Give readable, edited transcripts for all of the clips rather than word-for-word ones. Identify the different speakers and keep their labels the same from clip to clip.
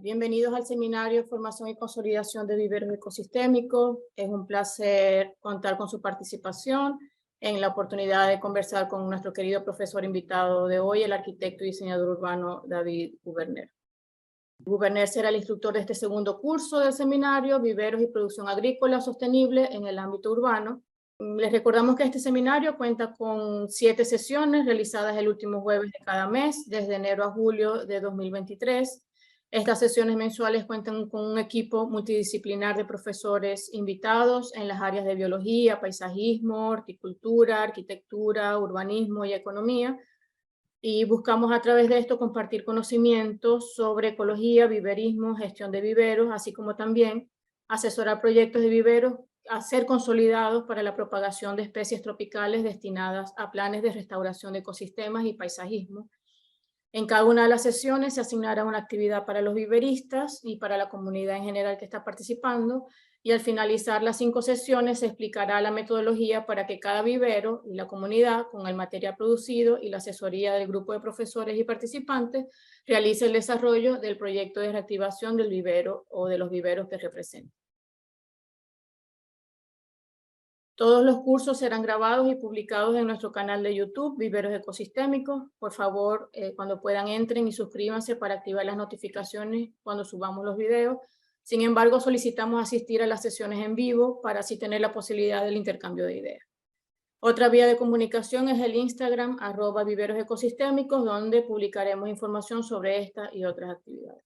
Speaker 1: Bienvenidos al seminario Formación y Consolidación de Viveros Ecosistémicos. Es un placer contar con su participación en la oportunidad de conversar con nuestro querido profesor invitado de hoy, el arquitecto y diseñador urbano David Guberner. Guberner será el instructor de este segundo curso del seminario Viveros y Producción Agrícola Sostenible en el ámbito urbano. Les recordamos que este seminario cuenta con 7 sesiones realizadas el último jueves de cada mes, desde enero a julio de 2023. Estas sesiones mensuales cuentan con un equipo multidisciplinar de profesores invitados en las áreas de biología, paisajismo, horticultura, arquitectura, urbanismo y economía. Y buscamos a través de esto compartir conocimientos sobre ecología, viverismo, gestión de viveros, así como también asesorar proyectos de viveros a ser consolidados para la propagación de especies tropicales destinadas a planes de restauración de ecosistemas y paisajismo. En cada una de las sesiones se asignará una actividad para los viveristas y para la comunidad en general que está participando, y al finalizar las 5 sesiones se explicará la metodología para que cada vivero y la comunidad, con el material producido y la asesoría del grupo de profesores y participantes, realice el desarrollo del proyecto de reactivación del vivero o de los viveros que representen. Todos los cursos serán grabados y publicados en nuestro canal de YouTube, Viveros Ecosistémicos. Por favor, cuando puedan, entren y suscríbanse para activar las notificaciones cuando subamos los videos. Sin embargo, solicitamos asistir a las sesiones en vivo para así tener la posibilidad del intercambio de ideas. Otra vía de comunicación es el Instagram, @viverosecosistémicos, donde publicaremos información sobre esta y otras actividades.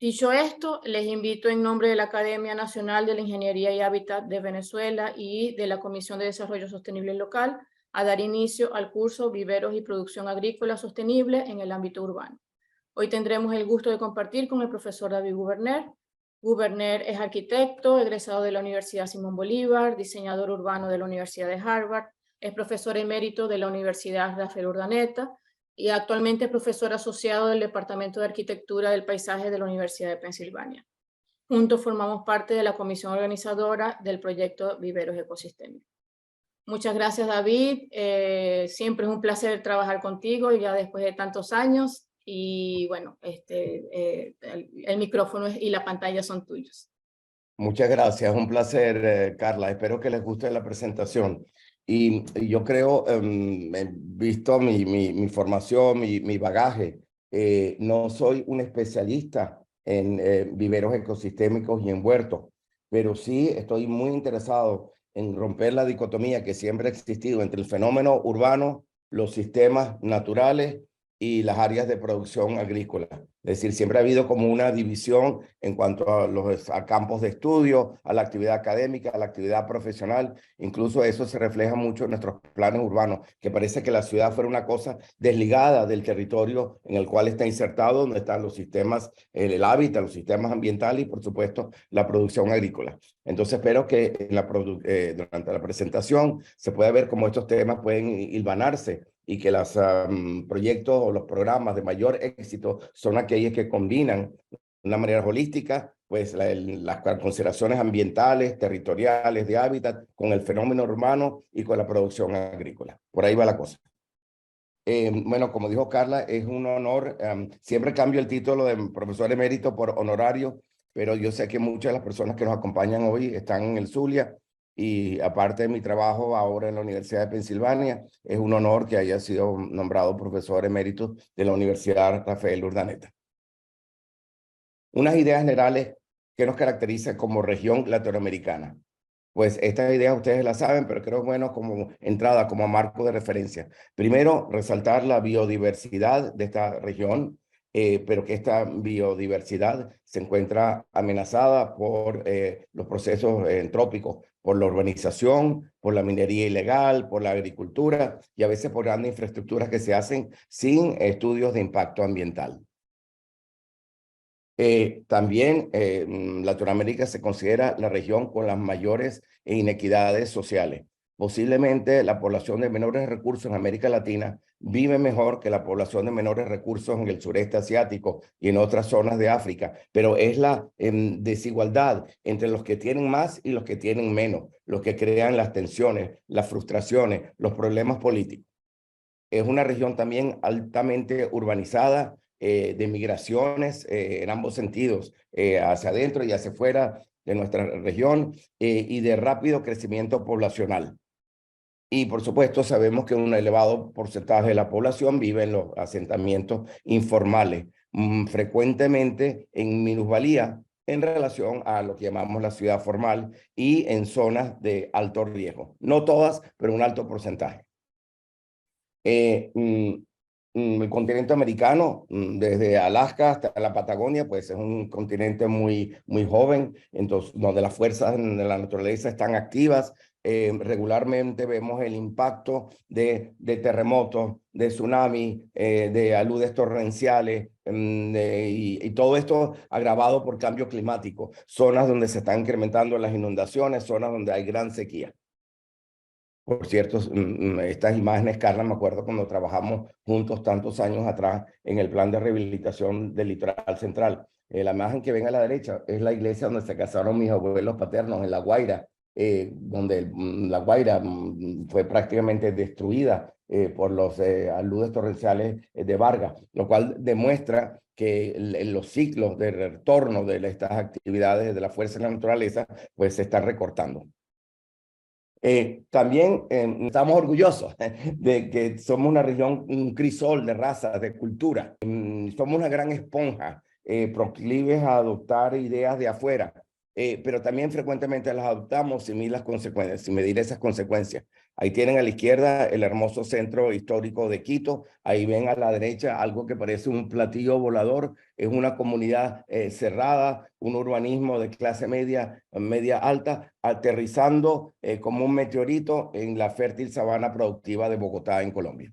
Speaker 1: Dicho esto, les invito en nombre de la Academia Nacional de la Ingeniería y Hábitat de Venezuela y de la Comisión de Desarrollo Sostenible Local a dar inicio al curso Viveros y Producción Agrícola Sostenible en el ámbito urbano. Hoy tendremos el gusto de compartir con el profesor David Guberner. Guberner es arquitecto, egresado de la Universidad Simón Bolívar, diseñador urbano de la Universidad de Harvard, es profesor emérito de la Universidad Rafael Urdaneta, y actualmente es profesor asociado del Departamento de Arquitectura del Paisaje de la Universidad de Pensilvania. Juntos formamos parte de la comisión organizadora del proyecto Viveros Ecosistémicos. Muchas gracias, David. Siempre es un placer trabajar contigo ya después de tantos años. Y bueno, el micrófono y la pantalla son tuyos.
Speaker 2: Muchas gracias, un placer, Carla. Espero que les guste la presentación. Y yo creo, visto mi formación, mi bagaje, no soy un especialista en viveros ecosistémicos y en huertos, pero sí estoy muy interesado en romper la dicotomía que siempre ha existido entre el fenómeno urbano, los sistemas naturales y las áreas de producción agrícola. Es decir, siempre ha habido como una división en cuanto a campos de estudio, a la actividad académica, a la actividad profesional. Incluso eso se refleja mucho en nuestros planes urbanos, que parece que la ciudad fuera una cosa desligada del territorio en el cual está insertado, donde están los sistemas, el hábitat, los sistemas ambientales y, por supuesto, la producción agrícola. Entonces, espero que durante la presentación se pueda ver cómo estos temas pueden hilvanarse y que los proyectos o los programas de mayor éxito son aquellos que combinan de una manera holística pues las consideraciones ambientales, territoriales, de hábitat, con el fenómeno urbano y con la producción agrícola. Por ahí va la cosa. Bueno, como dijo Carla, es un honor. Siempre cambio el título de profesor emérito por honorario, pero yo sé que muchas de las personas que nos acompañan hoy están en el Zulia. Y aparte de mi trabajo ahora en la Universidad de Pensilvania, es un honor que haya sido nombrado profesor emérito de la Universidad Rafael Urdaneta. Unas ideas generales que nos caracterizan como región latinoamericana. Pues estas ideas ustedes las saben, pero creo bueno como entrada, como marco de referencia. Primero, resaltar la biodiversidad de esta región, pero que esta biodiversidad se encuentra amenazada por los procesos entrópicos, por la urbanización, por la minería ilegal, por la agricultura y a veces por grandes infraestructuras que se hacen sin estudios de impacto ambiental. También Latinoamérica se considera la región con las mayores inequidades sociales. Posiblemente la población de menores recursos en América Latina vive mejor que la población de menores recursos en el sureste asiático y en otras zonas de África, pero es la desigualdad entre los que tienen más y los que tienen menos, los que crean las tensiones, las frustraciones, los problemas políticos. Es una región también altamente urbanizada, de migraciones en ambos sentidos, hacia adentro y hacia afuera de nuestra región, y de rápido crecimiento poblacional. Y por supuesto sabemos que un elevado porcentaje de la población vive en los asentamientos informales, frecuentemente en minusvalía en relación a lo que llamamos la ciudad formal y en zonas de alto riesgo. No todas, pero un alto porcentaje. El continente americano, desde Alaska hasta la Patagonia, pues es un continente muy joven, entonces, donde las fuerzas de la naturaleza están activas. Regularmente vemos el impacto de terremotos, de tsunamis, de aludes torrenciales, y todo esto agravado por cambio climático. Zonas donde se están incrementando las inundaciones, zonas donde hay gran sequía. Por cierto, estas imágenes, Carla, me acuerdo cuando trabajamos juntos tantos años atrás en el plan de rehabilitación del litoral central. La imagen que ven a la derecha es la iglesia donde se casaron mis abuelos paternos en La Guaira, donde La Guaira fue prácticamente destruida por los aludes torrenciales de Vargas, lo cual demuestra que los ciclos de retorno de estas actividades de la fuerza de la naturaleza pues se están recortando. También estamos orgullosos de que somos una región, un crisol de razas, de cultura. Somos una gran esponja, proclives a adoptar ideas de afuera, pero también frecuentemente las adoptamos sin medir las consecuencias, sin medir esas consecuencias. Ahí tienen a la izquierda el hermoso centro histórico de Quito. Ahí ven a la derecha algo que parece un platillo volador. Es una comunidad cerrada, un urbanismo de clase media, media alta, aterrizando como un meteorito en la fértil sabana productiva de Bogotá, en Colombia.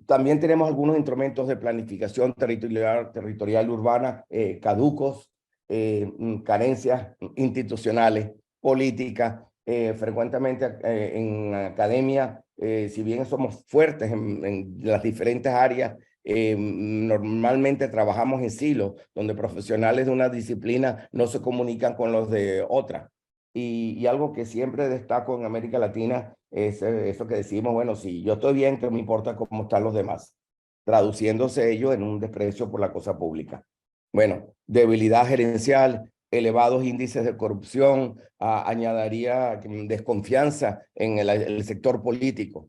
Speaker 2: También tenemos algunos instrumentos de planificación territorial urbana caducos, carencias institucionales, políticas. Frecuentemente en academia, si bien somos fuertes en las diferentes áreas, normalmente trabajamos en silos, donde profesionales de una disciplina no se comunican con los de otra. Y algo que siempre destaco en América Latina es eso que decimos, bueno, si yo estoy bien, que me importa cómo están los demás, traduciéndose ello en un desprecio por la cosa pública. Bueno, debilidad gerencial, elevados índices de corrupción, añadiría desconfianza en el sector político.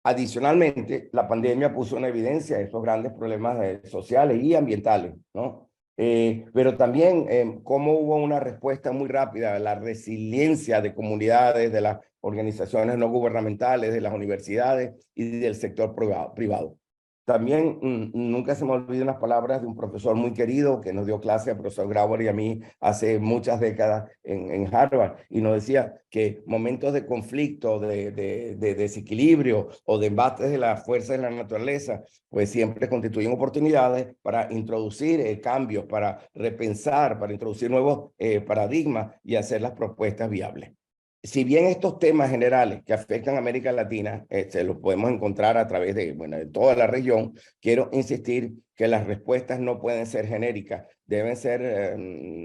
Speaker 2: Adicionalmente, la pandemia puso en evidencia estos grandes problemas sociales y ambientales, ¿no? Pero también cómo hubo una respuesta muy rápida, la resiliencia de comunidades, de las organizaciones no gubernamentales, de las universidades y del sector privado. También nunca se me olvidan las palabras de un profesor muy querido que nos dio clase, al profesor Grauer y a mí, hace muchas décadas en Harvard, y nos decía que momentos de conflicto, de desequilibrio o de embates de las fuerzas de la naturaleza, pues siempre constituyen oportunidades para introducir cambios, para repensar, para introducir nuevos paradigmas y hacer las propuestas viables. Si bien estos temas generales que afectan a América Latina se los podemos encontrar a través de, bueno, de toda la región, quiero insistir que las respuestas no pueden ser genéricas, deben ser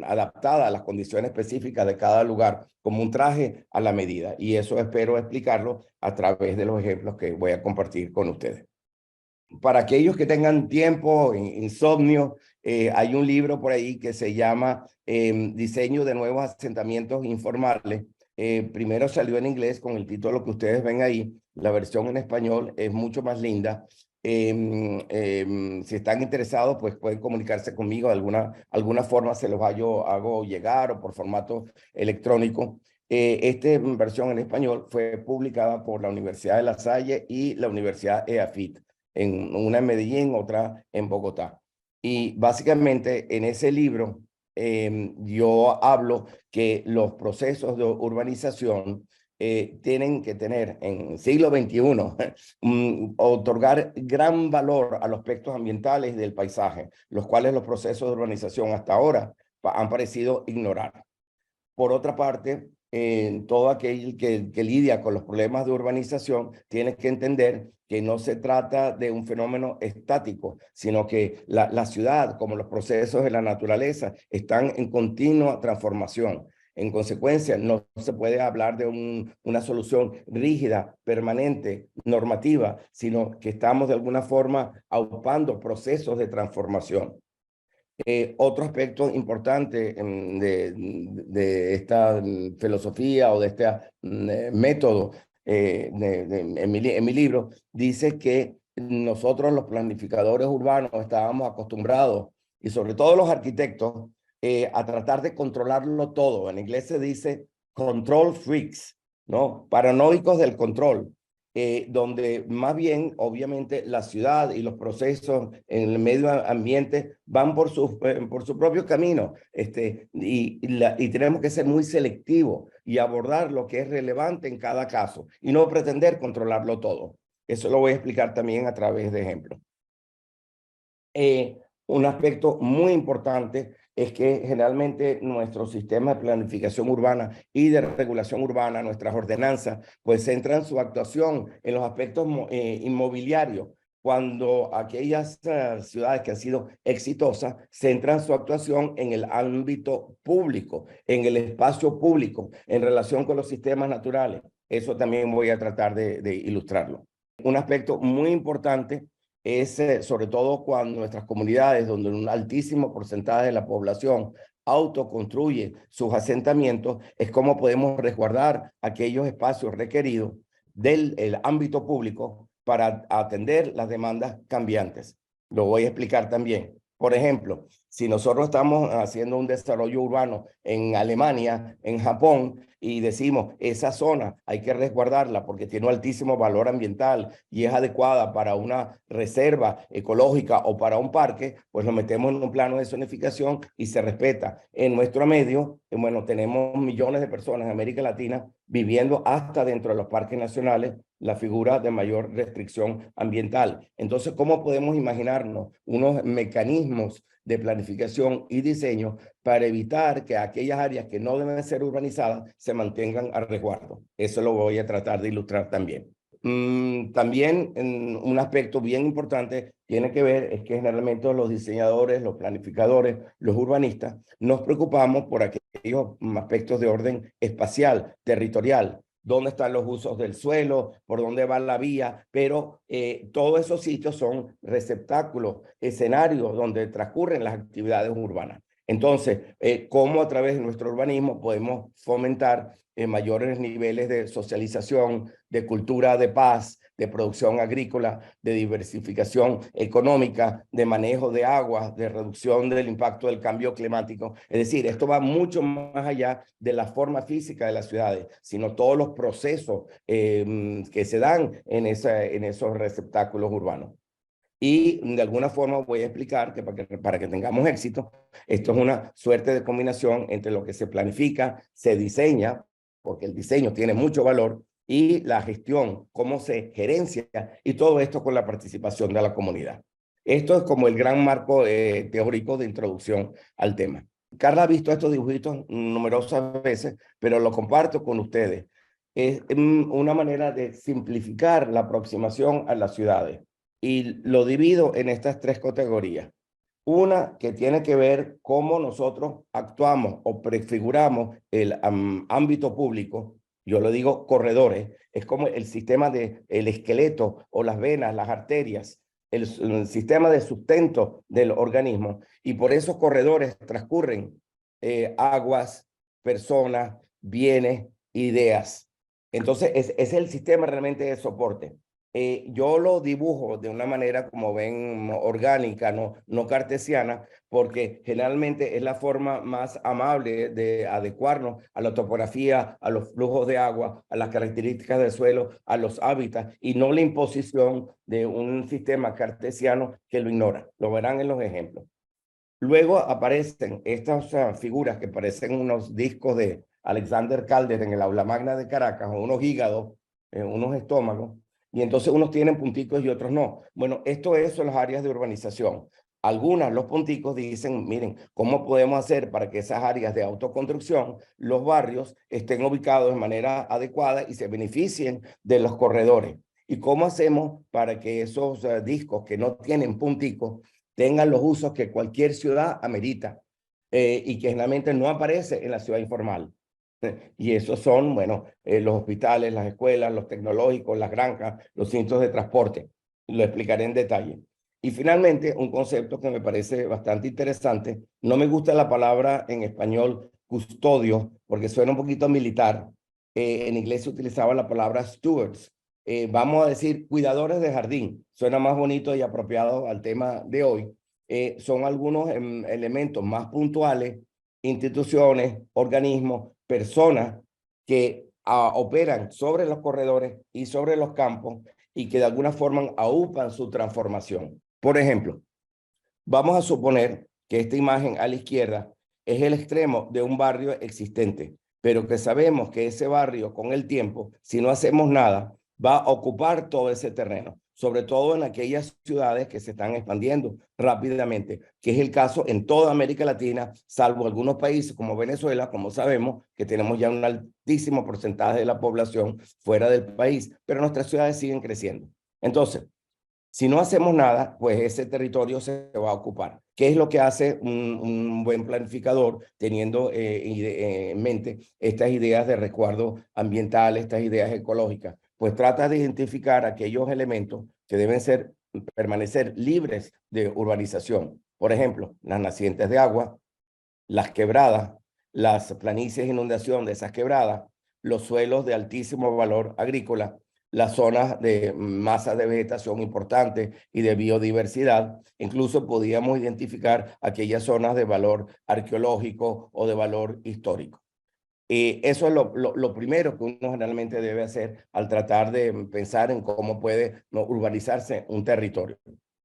Speaker 2: adaptadas a las condiciones específicas de cada lugar, como un traje a la medida. Y eso espero explicarlo a través de los ejemplos que voy a compartir con ustedes. Para aquellos que tengan tiempo, insomnio, hay un libro por ahí que se llama Diseño de nuevos asentamientos informales. Primero salió en inglés con el título que ustedes ven ahí. La versión en español es mucho más linda. Si están interesados, pues pueden comunicarse conmigo de alguna forma, se los hago llegar o por formato electrónico. Esta versión en español fue publicada por la Universidad de La Salle y la Universidad EAFIT, una en Medellín, otra en Bogotá. Y básicamente en ese libro yo hablo que los procesos de urbanización tienen que tener en el siglo XXI otorgar gran valor a los aspectos ambientales del paisaje, los cuales los procesos de urbanización hasta ahora han parecido ignorar. Por otra parte, todo aquel que lidia con los problemas de urbanización tiene que entender que no se trata de un fenómeno estático, sino que la ciudad, como los procesos de la naturaleza, están en continua transformación. En consecuencia, no se puede hablar de una solución rígida, permanente, normativa, sino que estamos de alguna forma aupando procesos de transformación. Otro aspecto importante de esta filosofía o de este método en mi libro dice que nosotros los planificadores urbanos estábamos acostumbrados, y sobre todo los arquitectos, a tratar de controlarlo todo. En inglés se dice control freaks, ¿no? Paranoicos del control. Donde más bien, obviamente, la ciudad y los procesos en el medio ambiente van por su propio camino, y tenemos que ser muy selectivos y abordar lo que es relevante en cada caso y no pretender controlarlo todo. Eso lo voy a explicar también a través de ejemplos. Un aspecto muy importante es que generalmente nuestro sistema de planificación urbana y de regulación urbana, nuestras ordenanzas, pues centran su actuación en los aspectos inmobiliarios, cuando aquellas ciudades que han sido exitosas centran su actuación en el ámbito público, en el espacio público, en relación con los sistemas naturales. Eso también voy a tratar de ilustrarlo. Un aspecto muy importante es sobre todo cuando nuestras comunidades, donde un altísimo porcentaje de la población autoconstruye sus asentamientos, es cómo podemos resguardar aquellos espacios requeridos del ámbito público para atender las demandas cambiantes. Lo voy a explicar también. Por ejemplo, si nosotros estamos haciendo un desarrollo urbano en Alemania, en Japón, y decimos, esa zona hay que resguardarla porque tiene un altísimo valor ambiental y es adecuada para una reserva ecológica o para un parque, pues lo metemos en un plano de zonificación y se respeta. En nuestro medio, bueno, tenemos millones de personas en América Latina viviendo hasta dentro de los parques nacionales la figura de mayor restricción ambiental. Entonces, ¿cómo podemos imaginarnos unos mecanismos de planificación y diseño para evitar que aquellas áreas que no deben ser urbanizadas se mantengan a resguardo? Eso lo voy a tratar de ilustrar también. También un aspecto bien importante tiene que ver es que generalmente los diseñadores, los planificadores, los urbanistas, nos preocupamos por aquellos aspectos de orden espacial, territorial, dónde están los usos del suelo, por dónde va la vía, pero todos esos sitios son receptáculos, escenarios donde transcurren las actividades urbanas. Entonces, ¿cómo a través de nuestro urbanismo podemos fomentar mayores niveles de socialización, de cultura de paz, de producción agrícola, de diversificación económica, de manejo de aguas, de reducción del impacto del cambio climático? Es decir, esto va mucho más allá de la forma física de las ciudades, sino todos los procesos que se dan en esos receptáculos urbanos. Y de alguna forma voy a explicar que para que tengamos éxito, esto es una suerte de combinación entre lo que se planifica, se diseña, porque el diseño tiene mucho valor, y la gestión, cómo se gerencia, y todo esto con la participación de la comunidad. Esto es como el gran marco teórico de introducción al tema. Carla ha visto estos dibujitos numerosas veces, pero lo comparto con ustedes. Es una manera de simplificar la aproximación a las ciudades. Y lo divido en estas tres categorías. Una que tiene que ver cómo nosotros actuamos o prefiguramos el ámbito público. Yo lo digo corredores, es como el sistema el esqueleto o las venas, las arterias, el sistema de sustento del organismo. Y por esos corredores transcurren aguas, personas, bienes, ideas. Entonces, es el sistema realmente de soporte. Yo lo dibujo de una manera, como ven, orgánica, no cartesiana, porque generalmente es la forma más amable de adecuarnos a la topografía, a los flujos de agua, a las características del suelo, a los hábitats, y no la imposición de un sistema cartesiano que lo ignora. Lo verán en los ejemplos. Luego aparecen estas figuras que parecen unos discos de Alexander Calder en el aula magna de Caracas, o unos hígados, unos estómagos, y entonces unos tienen punticos y otros no. Bueno, esto son las áreas de urbanización. Algunas, los punticos dicen, miren, ¿cómo podemos hacer para que esas áreas de autoconstrucción, los barrios, estén ubicados de manera adecuada y se beneficien de los corredores? ¿Y cómo hacemos para que esos discos que no tienen punticos tengan los usos que cualquier ciudad amerita y que generalmente no aparece en la ciudad informal? Y esos son, bueno, los hospitales, las escuelas, los tecnológicos, las granjas, los centros de transporte. Lo explicaré en detalle. Y finalmente, un concepto que me parece bastante interesante. No me gusta la palabra en español custodio, porque suena un poquito militar. En inglés se utilizaba la palabra stewards. Vamos a decir cuidadores de jardín. Suena más bonito y apropiado al tema de hoy. Son algunos elementos más puntuales, instituciones, organismos, personas que operan sobre los corredores y sobre los campos y que de alguna forma aupan su transformación. Por ejemplo, vamos a suponer que esta imagen a la izquierda es el extremo de un barrio existente, pero que sabemos que ese barrio con el tiempo, si no hacemos nada, va a ocupar todo ese terreno, sobre todo en aquellas ciudades que se están expandiendo rápidamente, que es el caso en toda América Latina, salvo algunos países como Venezuela, como sabemos, que tenemos ya un altísimo porcentaje de la población fuera del país, pero nuestras ciudades siguen creciendo. Entonces, si no hacemos nada, pues ese territorio se va a ocupar. ¿Qué es lo que hace un buen planificador teniendo en mente estas ideas de resguardo ambiental, estas ideas ecológicas? Pues trata de identificar aquellos elementos que deben permanecer libres de urbanización. Por ejemplo, las nacientes de agua, las quebradas, las planicies de inundación de esas quebradas, los suelos de altísimo valor agrícola, las zonas de masas de vegetación importantes y de biodiversidad. Incluso podíamos identificar aquellas zonas de valor arqueológico o de valor histórico. Eso es lo primero que uno generalmente debe hacer al tratar de pensar en cómo puede urbanizarse un territorio.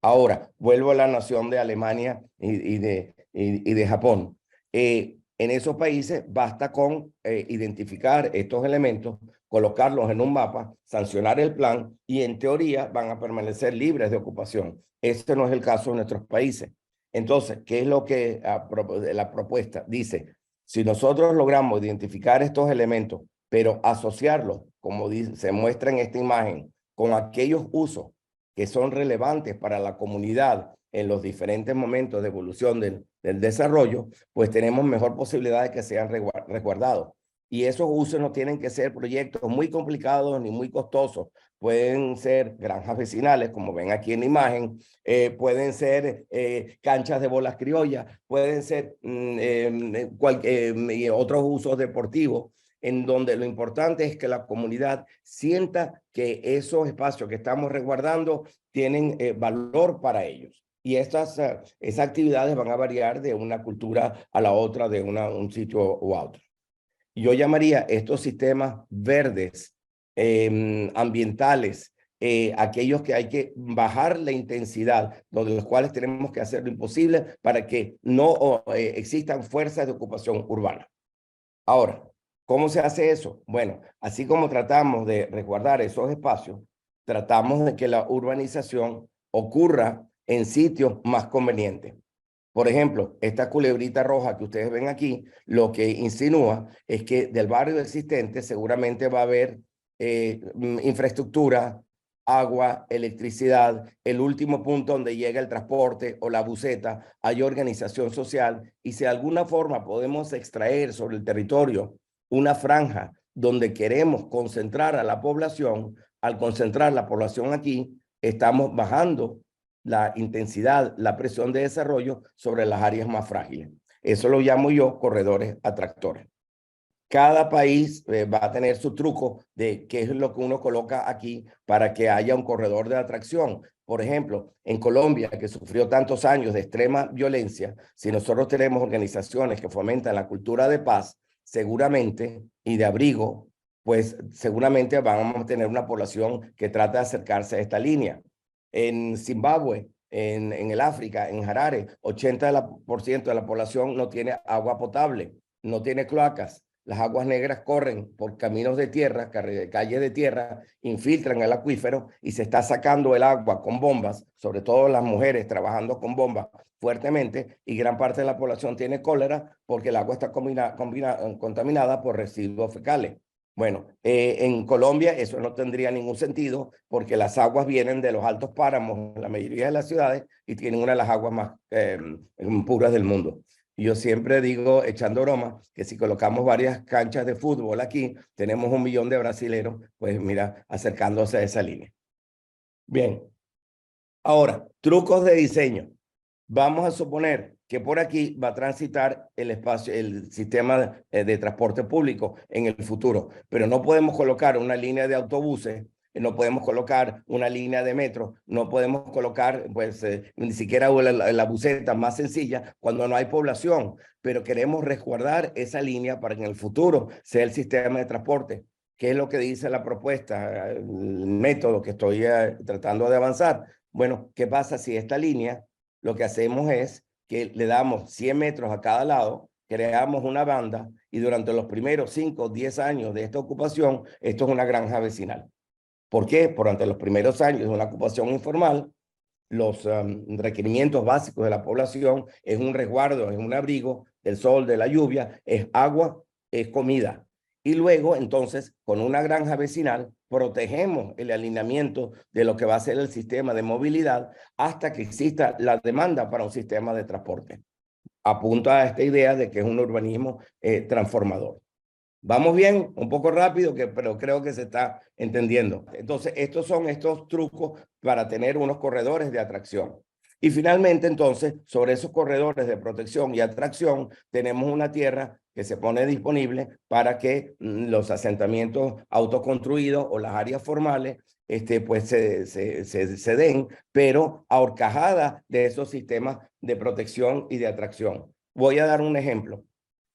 Speaker 2: Ahora, vuelvo a la nación de Alemania y de Japón. En esos países basta con identificar estos elementos, colocarlos en un mapa, sancionar el plan y en teoría van a permanecer libres de ocupación. Este no es el caso de nuestros países. Entonces, ¿qué es lo que la propuesta dice? Si nosotros logramos identificar estos elementos, pero asociarlos, como se muestra en esta imagen, con aquellos usos que son relevantes para la comunidad en los diferentes momentos de evolución del desarrollo, pues tenemos mejor posibilidad de que sean resguardados. Y esos usos no tienen que ser proyectos muy complicados ni muy costosos. Pueden ser granjas vecinales, como ven aquí en la imagen, pueden ser canchas de bolas criollas, pueden ser otros usos deportivos, en donde lo importante es que la comunidad sienta que esos espacios que estamos resguardando tienen valor para ellos. Y esas actividades van a variar de una cultura a la otra, de un sitio u otro. Yo llamaría estos sistemas verdes, ambientales, aquellos que hay que bajar la intensidad, donde los cuales tenemos que hacer lo imposible para que no existan fuerzas de ocupación urbana. Ahora, ¿cómo se hace eso? Bueno, así como tratamos de resguardar esos espacios, tratamos de que la urbanización ocurra en sitios más convenientes. Por ejemplo, esta culebrita roja que ustedes ven aquí, lo que insinúa es que del barrio existente seguramente va a haber infraestructura, agua, electricidad, el último punto donde llega el transporte o la buseta, hay organización social, y si de alguna forma podemos extraer sobre el territorio una franja donde queremos concentrar a la población, al concentrar la población aquí, estamos bajando la intensidad, la presión de desarrollo sobre las áreas más frágiles. Eso lo llamo yo corredores atractores. Cada país va a tener su truco de qué es lo que uno coloca aquí para que haya un corredor de atracción. Por ejemplo, en Colombia, que sufrió tantos años de extrema violencia, si nosotros tenemos organizaciones que fomentan la cultura de paz, seguramente, y de abrigo, pues seguramente vamos a tener una población que trata de acercarse a esta línea. En Zimbabue, en el África, en Harare, 80% de la población no tiene agua potable, no tiene cloacas. Las aguas negras corren por caminos de tierra, calles de tierra, infiltran el acuífero y se está sacando el agua con bombas, sobre todo las mujeres trabajando con bombas fuertemente, y gran parte de la población tiene cólera porque el agua está contaminada por residuos fecales. Bueno, en Colombia eso no tendría ningún sentido porque las aguas vienen de los altos páramos en la mayoría de las ciudades y tienen una de las aguas más puras del mundo. Yo siempre digo, echando broma, que si colocamos varias canchas de fútbol aquí, tenemos 1 millón de brasileros, pues mira, acercándose a esa línea. Bien, ahora, trucos de diseño. Vamos a suponer que por aquí va a transitar el espacio, el sistema de transporte público en el futuro, pero no podemos colocar una línea de autobuses, no podemos colocar una línea de metro, no podemos colocar pues ni siquiera la buseta más sencilla cuando no hay población, pero queremos resguardar esa línea para que en el futuro sea el sistema de transporte. ¿Qué es lo que dice la propuesta, el método que estoy tratando de avanzar? Bueno, ¿qué pasa si esta línea lo que hacemos es que le damos 100 metros a cada lado, creamos una banda y durante los primeros 5 o 10 años de esta ocupación, esto es una granja vecinal? ¿Por qué? Durante los primeros años de una ocupación informal, los requerimientos básicos de la población es un resguardo, es un abrigo del sol, de la lluvia, es agua, es comida. Y luego, entonces, con una granja vecinal, protegemos el alineamiento de lo que va a ser el sistema de movilidad hasta que exista la demanda para un sistema de transporte. Apunta a esta idea de que es un urbanismo transformador. Vamos bien, un poco rápido, pero creo que se está entendiendo. Entonces, estos son estos trucos para tener unos corredores de atracción. Y finalmente, entonces, sobre esos corredores de protección y atracción, tenemos una tierra que se pone disponible para que los asentamientos autoconstruidos o las áreas formales pues se den, pero ahorcajadas de esos sistemas de protección y de atracción. Voy a dar un ejemplo.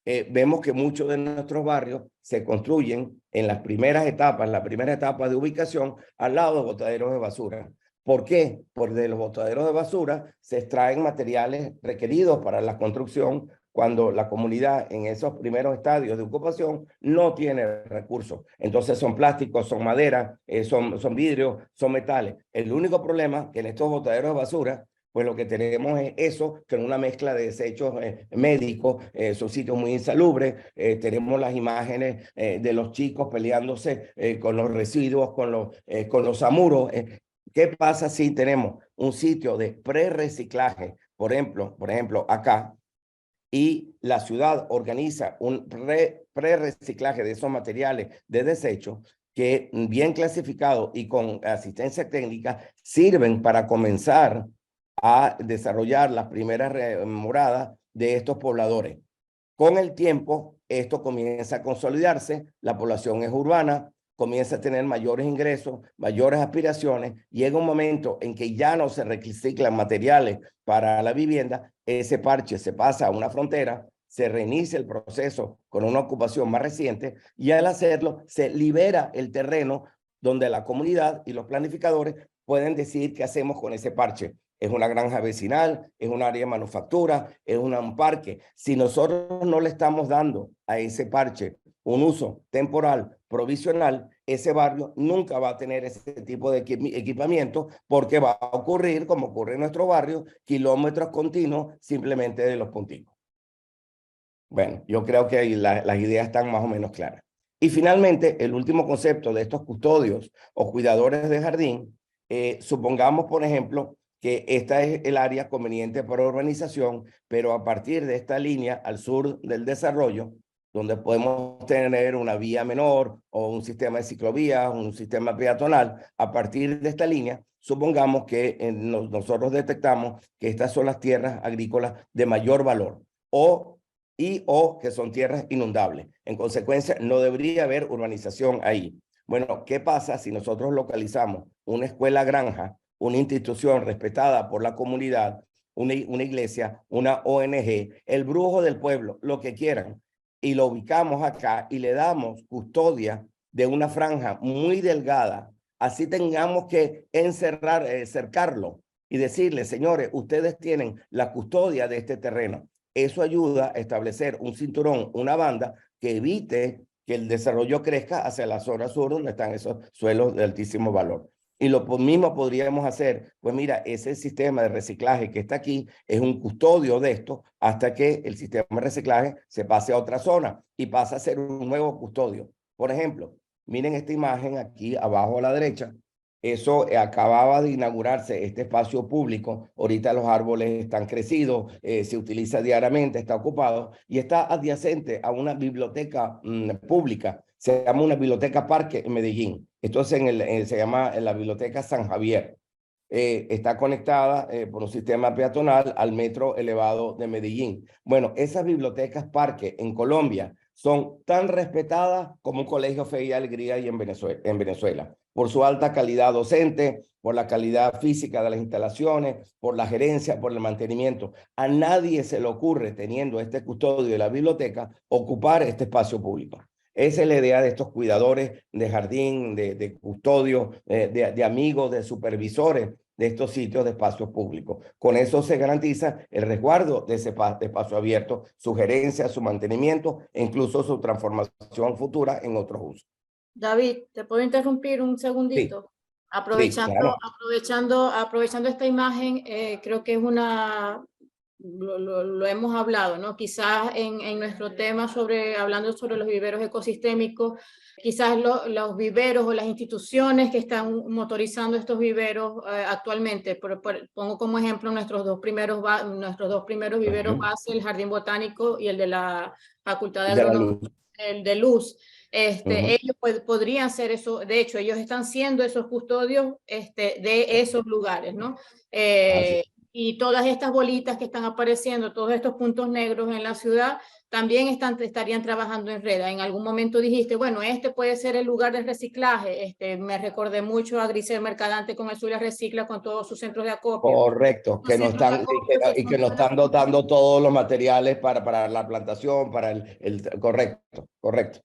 Speaker 2: Vemos que muchos de nuestros barrios se construyen en las primeras etapas, la primera etapa de ubicación, al lado de botaderos de basura. ¿Por qué? Porque de los botaderos de basura se extraen materiales requeridos para la construcción cuando la comunidad en esos primeros estadios de ocupación no tiene recursos. Entonces son plásticos, son madera, son vidrios, son metales. El único problema es que en estos botaderos de basura pues lo que tenemos es eso, que en una mezcla de desechos médicos, son sitios muy insalubres, tenemos las imágenes de los chicos peleándose con los residuos, con los amuros. ¿Qué pasa si tenemos un sitio de pre-reciclaje? Por ejemplo, acá, y la ciudad organiza un pre-reciclaje de esos materiales de desecho que bien clasificados y con asistencia técnica sirven para comenzar a desarrollar las primeras moradas de estos pobladores. Con el tiempo, esto comienza a consolidarse, la población es urbana, comienza a tener mayores ingresos, mayores aspiraciones, llega un momento en que ya no se reciclan materiales para la vivienda, ese parche se pasa a una frontera, se reinicia el proceso con una ocupación más reciente y al hacerlo se libera el terreno donde la comunidad y los planificadores pueden decidir qué hacemos con ese parche. Es una granja vecinal, es un área de manufactura, es un parque. Si nosotros no le estamos dando a ese parche un uso temporal, provisional, ese barrio nunca va a tener ese tipo de equipamiento porque va a ocurrir, como ocurre en nuestro barrio, kilómetros continuos simplemente de los punticos. Bueno, yo creo que las ideas están más o menos claras. Y finalmente, el último concepto de estos custodios o cuidadores de jardín, supongamos, por ejemplo, que esta es el área conveniente para urbanización, pero a partir de esta línea al sur del desarrollo, donde podemos tener una vía menor o un sistema de ciclovías, un sistema peatonal, a partir de esta línea, supongamos que nosotros detectamos que estas son las tierras agrícolas de mayor valor o que son tierras inundables. En consecuencia, no debería haber urbanización ahí. Bueno, ¿qué pasa si nosotros localizamos una escuela granja, una institución respetada por la comunidad, una iglesia, una ONG, el brujo del pueblo, lo que quieran, y lo ubicamos acá y le damos custodia de una franja muy delgada, así tengamos que cercarlo y decirle, señores, ustedes tienen la custodia de este terreno? Eso ayuda a establecer un cinturón, una banda que evite que el desarrollo crezca hacia la zona sur donde están esos suelos de altísimo valor. Y lo mismo podríamos hacer, pues mira, ese sistema de reciclaje que está aquí es un custodio de esto hasta que el sistema de reciclaje se pase a otra zona y pasa a ser un nuevo custodio. Por ejemplo, miren esta imagen aquí abajo a la derecha. Eso acababa de inaugurarse, este espacio público. Ahorita los árboles están crecidos, se utiliza diariamente, está ocupado y está adyacente a una biblioteca pública. Se llama una biblioteca parque en Medellín. Esto es se llama la Biblioteca San Javier. Está conectada por un sistema peatonal al metro elevado de Medellín. Bueno, esas bibliotecas parque en Colombia son tan respetadas como un colegio Fe y Alegría y en Venezuela, por su alta calidad docente, por la calidad física de las instalaciones, por la gerencia, por el mantenimiento. A nadie se le ocurre, teniendo este custodio de la biblioteca, ocupar este espacio público. Esa es la idea de estos cuidadores de jardín, de custodios, de amigos, de supervisores de estos sitios de espacios públicos. Con eso se garantiza el resguardo de ese espacio abierto, su gerencia, su mantenimiento e incluso su transformación futura en otros usos.
Speaker 1: David, ¿te puedo interrumpir un
Speaker 2: Sí,
Speaker 1: segundito?
Speaker 2: sí, claro.
Speaker 1: Aprovechando esta imagen, creo que es lo hemos hablado, ¿no? Quizás en nuestro tema hablando sobre los viveros ecosistémicos, quizás los viveros o las instituciones que están motorizando estos viveros actualmente, pongo como ejemplo nuestros dos primeros viveros base, el Jardín Botánico y el de la Facultad de
Speaker 2: De la
Speaker 1: Agronomía,
Speaker 2: luz.
Speaker 1: el de Luz. Ellos podrían ser eso, de hecho, ellos están siendo esos custodios de esos lugares, ¿no?
Speaker 2: Así.
Speaker 1: Y todas estas bolitas que están apareciendo, todos estos puntos negros en la ciudad, también estarían trabajando en red. En algún momento dijiste, bueno, este puede ser el lugar de reciclaje. Me recordé mucho a Grisel Mercadante con el Zulia Recicla, con todos sus centros de acopio.
Speaker 2: Correcto,
Speaker 1: Los
Speaker 2: que nos
Speaker 1: centros de
Speaker 2: están,
Speaker 1: acopio
Speaker 2: y que
Speaker 1: son
Speaker 2: nos están dotando todos los materiales para la plantación, para correcto, correcto.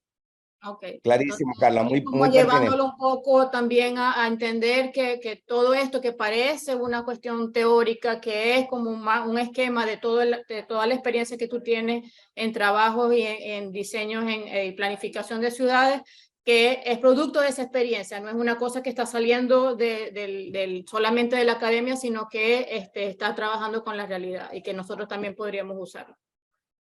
Speaker 1: Ok,
Speaker 2: Clarísimo,
Speaker 1: entonces
Speaker 2: Carla,
Speaker 1: es
Speaker 2: muy,
Speaker 1: como
Speaker 2: muy pertinente.
Speaker 1: llevándolo un poco también a entender que todo esto que parece una cuestión teórica, que es como un esquema de toda la experiencia que tú tienes en trabajos y en diseños y planificación de ciudades, que es producto de esa experiencia, no es una cosa que está saliendo solamente de la academia, sino que está trabajando con la realidad y que nosotros también podríamos usarlo.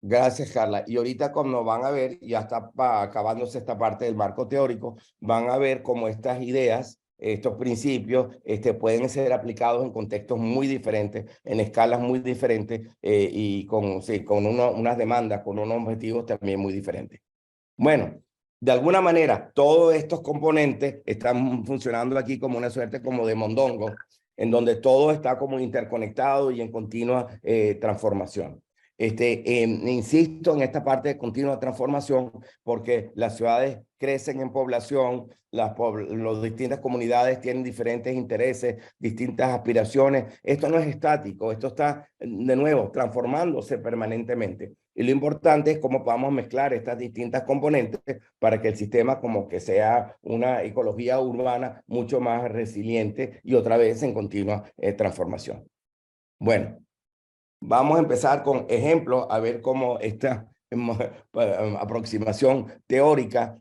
Speaker 2: Gracias, Carla. Y ahorita como van a ver, ya está acabándose esta parte del marco teórico, van a ver cómo estas ideas, estos principios, pueden ser aplicados en contextos muy diferentes, en escalas muy diferentes y con unas demandas, con unos objetivos también muy diferentes. Bueno, de alguna manera, todos estos componentes están funcionando aquí como una suerte como de mondongo, en donde todo está como interconectado y en continua transformación. Insisto en esta parte de continua transformación porque las ciudades crecen en población, las distintas comunidades tienen diferentes intereses, distintas aspiraciones. Esto no es estático, esto está de nuevo transformándose permanentemente. Y lo importante es cómo podamos mezclar estas distintas componentes para que el sistema como que sea una ecología urbana mucho más resiliente y otra vez en continua transformación. Bueno. Vamos a empezar con ejemplos a ver cómo esta aproximación teórica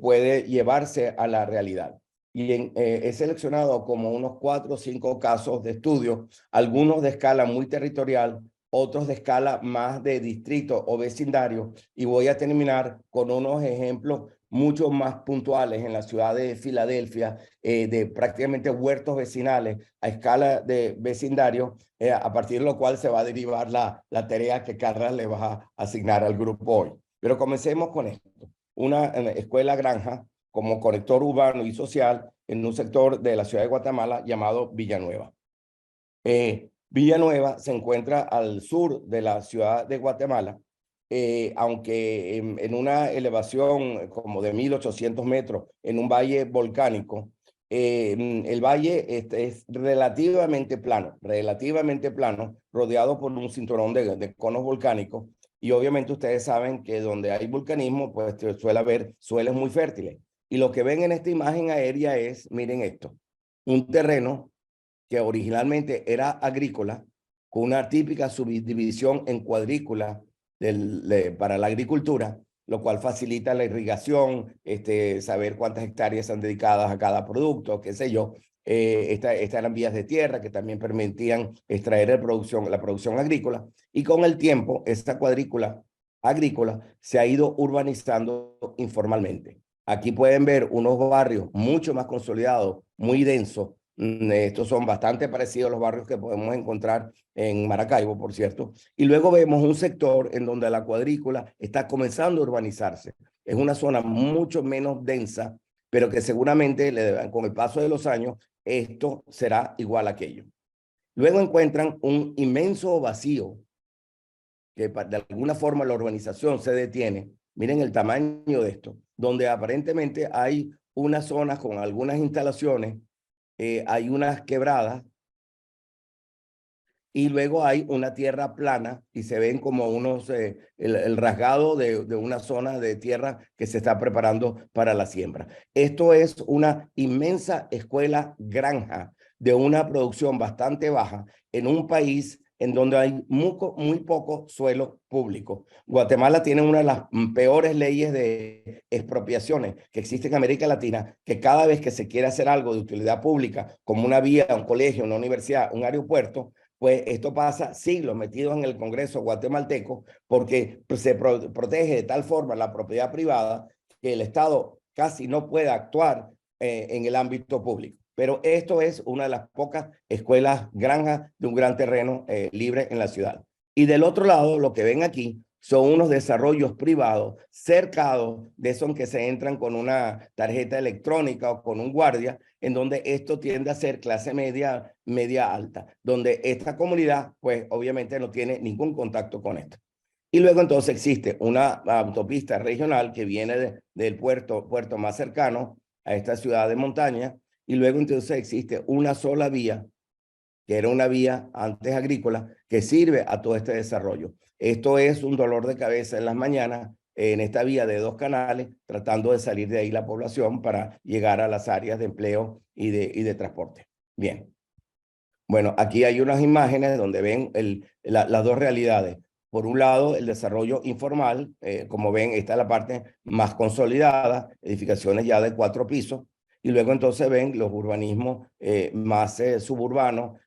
Speaker 2: puede llevarse a la realidad. Y he seleccionado como unos 4 o 5 casos de estudio, algunos de escala muy territorial, otros de escala más de distrito o vecindario, y voy a terminar con unos ejemplos mucho más puntuales en la ciudad de Filadelfia, de prácticamente huertos vecinales a escala de vecindario, a partir de lo cual se va a derivar la tarea que Carla le va a asignar al grupo hoy. Pero comencemos con esto. Una escuela granja como conector urbano y social en un sector de la ciudad de Guatemala llamado Villanueva. Villanueva se encuentra al sur de la ciudad de Guatemala, aunque en una elevación como de 1.800 metros en un valle volcánico. El valle es relativamente plano, rodeado por un cinturón de conos volcánicos. Y obviamente ustedes saben que donde hay vulcanismo, pues suele haber suelos muy fértiles. Y lo que ven en esta imagen aérea es, miren esto, un terreno que originalmente era agrícola, con una típica subdivisión en cuadrícula para la agricultura, lo cual facilita la irrigación, saber cuántas hectáreas están dedicadas a cada producto, qué sé yo. Estas eran vías de tierra que también permitían extraer la producción agrícola, y con el tiempo esta cuadrícula agrícola se ha ido urbanizando informalmente. Aquí pueden ver unos barrios mucho más consolidados, muy densos. Estos son bastante parecidos a los barrios que podemos encontrar en Maracaibo, por cierto. Y luego vemos un sector en donde la cuadrícula está comenzando a urbanizarse. Es una zona mucho menos densa, pero que seguramente con el paso de los años esto será igual a aquello. Luego encuentran un inmenso vacío que de alguna forma la urbanización se detiene. Miren el tamaño de esto, donde aparentemente hay unas zonas con algunas instalaciones, hay unas quebradas y luego hay una tierra plana y se ven como unos, el rasgado de una zona de tierra que se está preparando para la siembra. Esto es una inmensa escuela granja de una producción bastante baja en un país en donde hay muy poco suelo público. Guatemala tiene una de las peores leyes de expropiaciones que existen en América Latina, que cada vez que se quiere hacer algo de utilidad pública, como una vía, un colegio, una universidad, un aeropuerto, pues esto pasa siglos metidos en el Congreso guatemalteco porque se protege de tal forma la propiedad privada que el Estado casi no puede actuar en el ámbito público. Pero esto es una de las pocas escuelas granjas de un gran terreno libre en la ciudad. Y del otro lado, lo que ven aquí son unos desarrollos privados cercados de esos que se entran con una tarjeta electrónica o con un guardia, en donde esto tiende a ser clase media, media alta, donde esta comunidad, pues obviamente no tiene ningún contacto con esto. Y luego entonces existe una autopista regional que viene del puerto más cercano a esta ciudad de montaña, y luego entonces existe una sola vía, que era una vía antes agrícola, que sirve a todo este desarrollo. Esto es un dolor de cabeza en las mañanas, en esta vía de 2 canales, tratando de salir de ahí la población para llegar a las áreas de empleo y de transporte. Bien. Bueno, aquí hay unas imágenes donde ven las dos realidades. Por un lado, el desarrollo informal, como ven, esta es la parte más consolidada, edificaciones ya de 4 pisos, y luego entonces ven los urbanismos más suburbanos,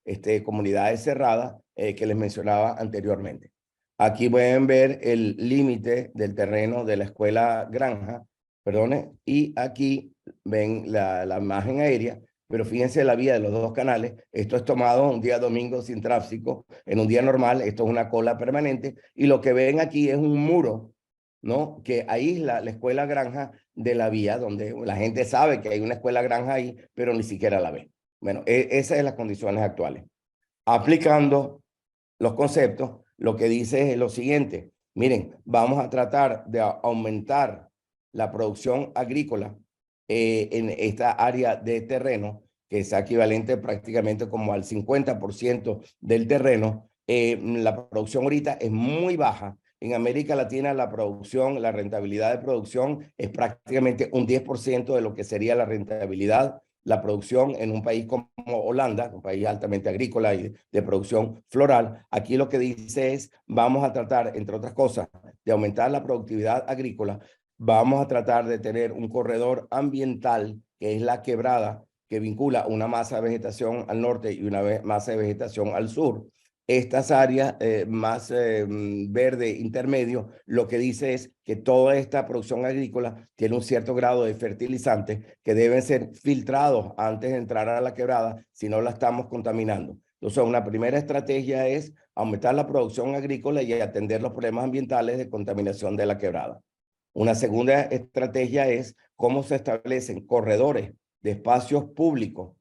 Speaker 2: comunidades cerradas que les mencionaba anteriormente. Aquí pueden ver el límite del terreno de la escuela granja, perdone, y aquí ven la imagen aérea. Pero fíjense la vía de los 2 canales. Esto es tomado un día domingo sin tráfico. En un día normal, esto es una cola permanente. Y lo que ven aquí es un muro, ¿no? Que aísla la escuela granja de la vía, donde la gente sabe que hay una escuela granja ahí, pero ni siquiera la ve. Bueno, esas son las condiciones actuales. Aplicando los conceptos, lo que dice es lo siguiente. Miren, vamos a tratar de aumentar la producción agrícola en esta área de terreno, que es equivalente prácticamente como al 50% del terreno. La producción ahorita es muy baja. En América Latina la producción, la rentabilidad de producción es prácticamente un 10% de lo que sería la rentabilidad la producción en un país como Holanda, un país altamente agrícola y de producción floral. Aquí lo que dice es, vamos a tratar, entre otras cosas, de aumentar la productividad agrícola. Vamos a tratar de tener un corredor ambiental, que es la quebrada, que vincula una masa de vegetación al norte y una masa de vegetación al sur. Estas áreas más verde intermedio, lo que dice es que toda esta producción agrícola tiene un cierto grado de fertilizantes que deben ser filtrados antes de entrar a la quebrada, si no la estamos contaminando. Entonces, una primera estrategia es aumentar la producción agrícola y atender los problemas ambientales de contaminación de la quebrada. Una segunda estrategia es cómo se establecen corredores de espacios públicos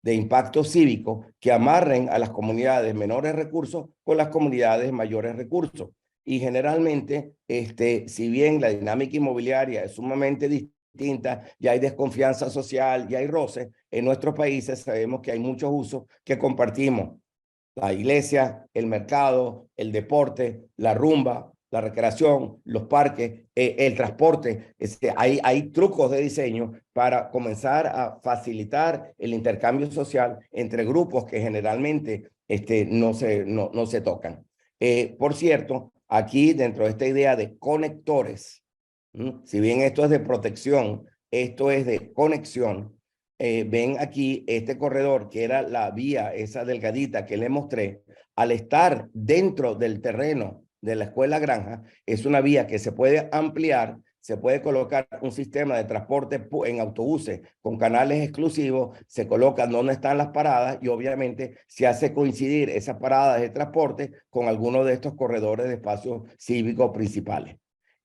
Speaker 2: de impacto cívico que amarren a las comunidades menores recursos con las comunidades mayores recursos. Y generalmente, si bien la dinámica inmobiliaria es sumamente distinta, ya hay desconfianza social, ya hay roces, en nuestros países sabemos que hay muchos usos que compartimos. La iglesia, el mercado, el deporte, la rumba, la recreación, los parques, el transporte. Hay trucos de diseño para comenzar a facilitar el intercambio social entre grupos que generalmente no se tocan. Por cierto, aquí dentro de esta idea de conectores, si bien esto es de protección, esto es de conexión. Ven aquí este corredor que era la vía, esa delgadita que le mostré, al estar dentro del terreno de la escuela granja, es una vía que se puede ampliar se puede colocar un sistema de transporte en autobuses con canales exclusivos, se colocan donde están las paradas y obviamente se hace coincidir esas paradas de transporte con algunos de estos corredores de espacios cívicos principales.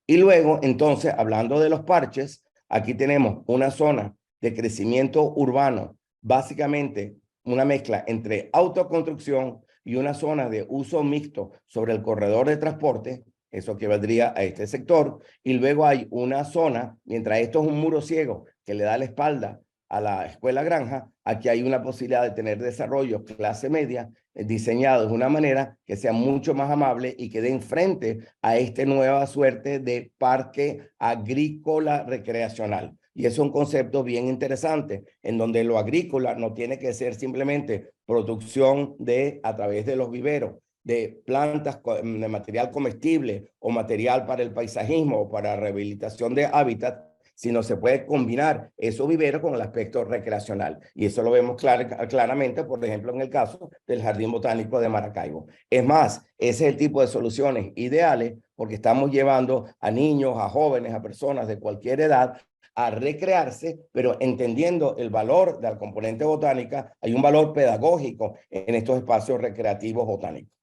Speaker 2: Y luego, entonces, hablando de los parches, aquí tenemos una zona de crecimiento urbano, básicamente una mezcla entre autoconstrucción y una zona de uso mixto sobre el corredor de transporte, eso que vendría a este sector, y luego hay una zona, mientras esto es un muro ciego que le da la espalda a la escuela granja, aquí hay una posibilidad de tener desarrollo clase media diseñado de una manera que sea mucho más amable y que den frente a esta nueva suerte de parque agrícola recreacional. Y es un concepto bien interesante, en donde lo agrícola no tiene que ser simplemente producción a través de los viveros, de plantas de material comestible o material para el paisajismo o para rehabilitación de hábitat, sino se puede combinar esos viveros con el aspecto recreacional. Y eso lo vemos claramente, por ejemplo, en el caso del Jardín Botánico de Maracaibo. Es más, ese es el tipo de soluciones ideales porque estamos llevando a niños, a jóvenes, a personas de cualquier edad a recrearse, pero entendiendo el valor de la componente botánica, hay un valor pedagógico en estos espacios recreativos botánicos.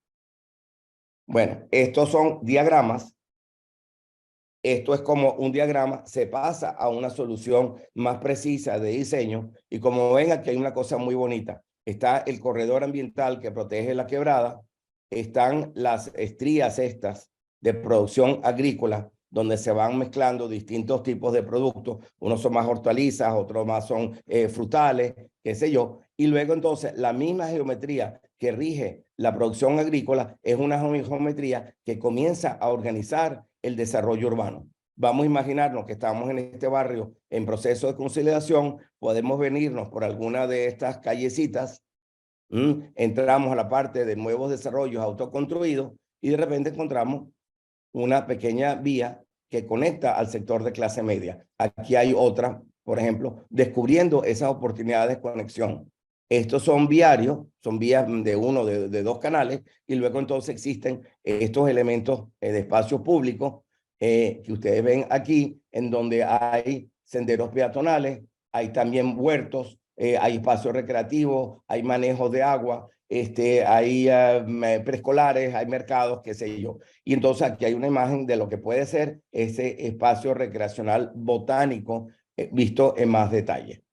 Speaker 2: Bueno, estos son diagramas. Esto es como un diagrama, se pasa a una solución más precisa de diseño y como ven aquí hay una cosa muy bonita. Está el corredor ambiental que protege la quebrada, están las estrías estas de producción agrícola donde se van mezclando distintos tipos de productos, unos son más hortalizas, otros más son frutales, qué sé yo, y luego entonces la misma geometría que rige la producción agrícola es una geometría que comienza a organizar el desarrollo urbano. Vamos a imaginarnos que estamos en este barrio en proceso de consolidación, podemos venirnos por alguna de estas callecitas, entramos a la parte de nuevos desarrollos autoconstruidos y de repente encontramos una pequeña vía que conecta al sector de clase media. Aquí hay otra, por ejemplo, descubriendo esas oportunidades de conexión. Estos son viarios, son vías de dos canales, y luego entonces existen estos elementos de espacio público que ustedes ven aquí, en donde hay senderos peatonales, hay también huertos, hay espacios recreativos, hay manejo de agua, hay preescolares, hay mercados, qué sé yo. Y entonces aquí hay una imagen de lo que puede ser ese espacio recreacional botánico visto en más detalle.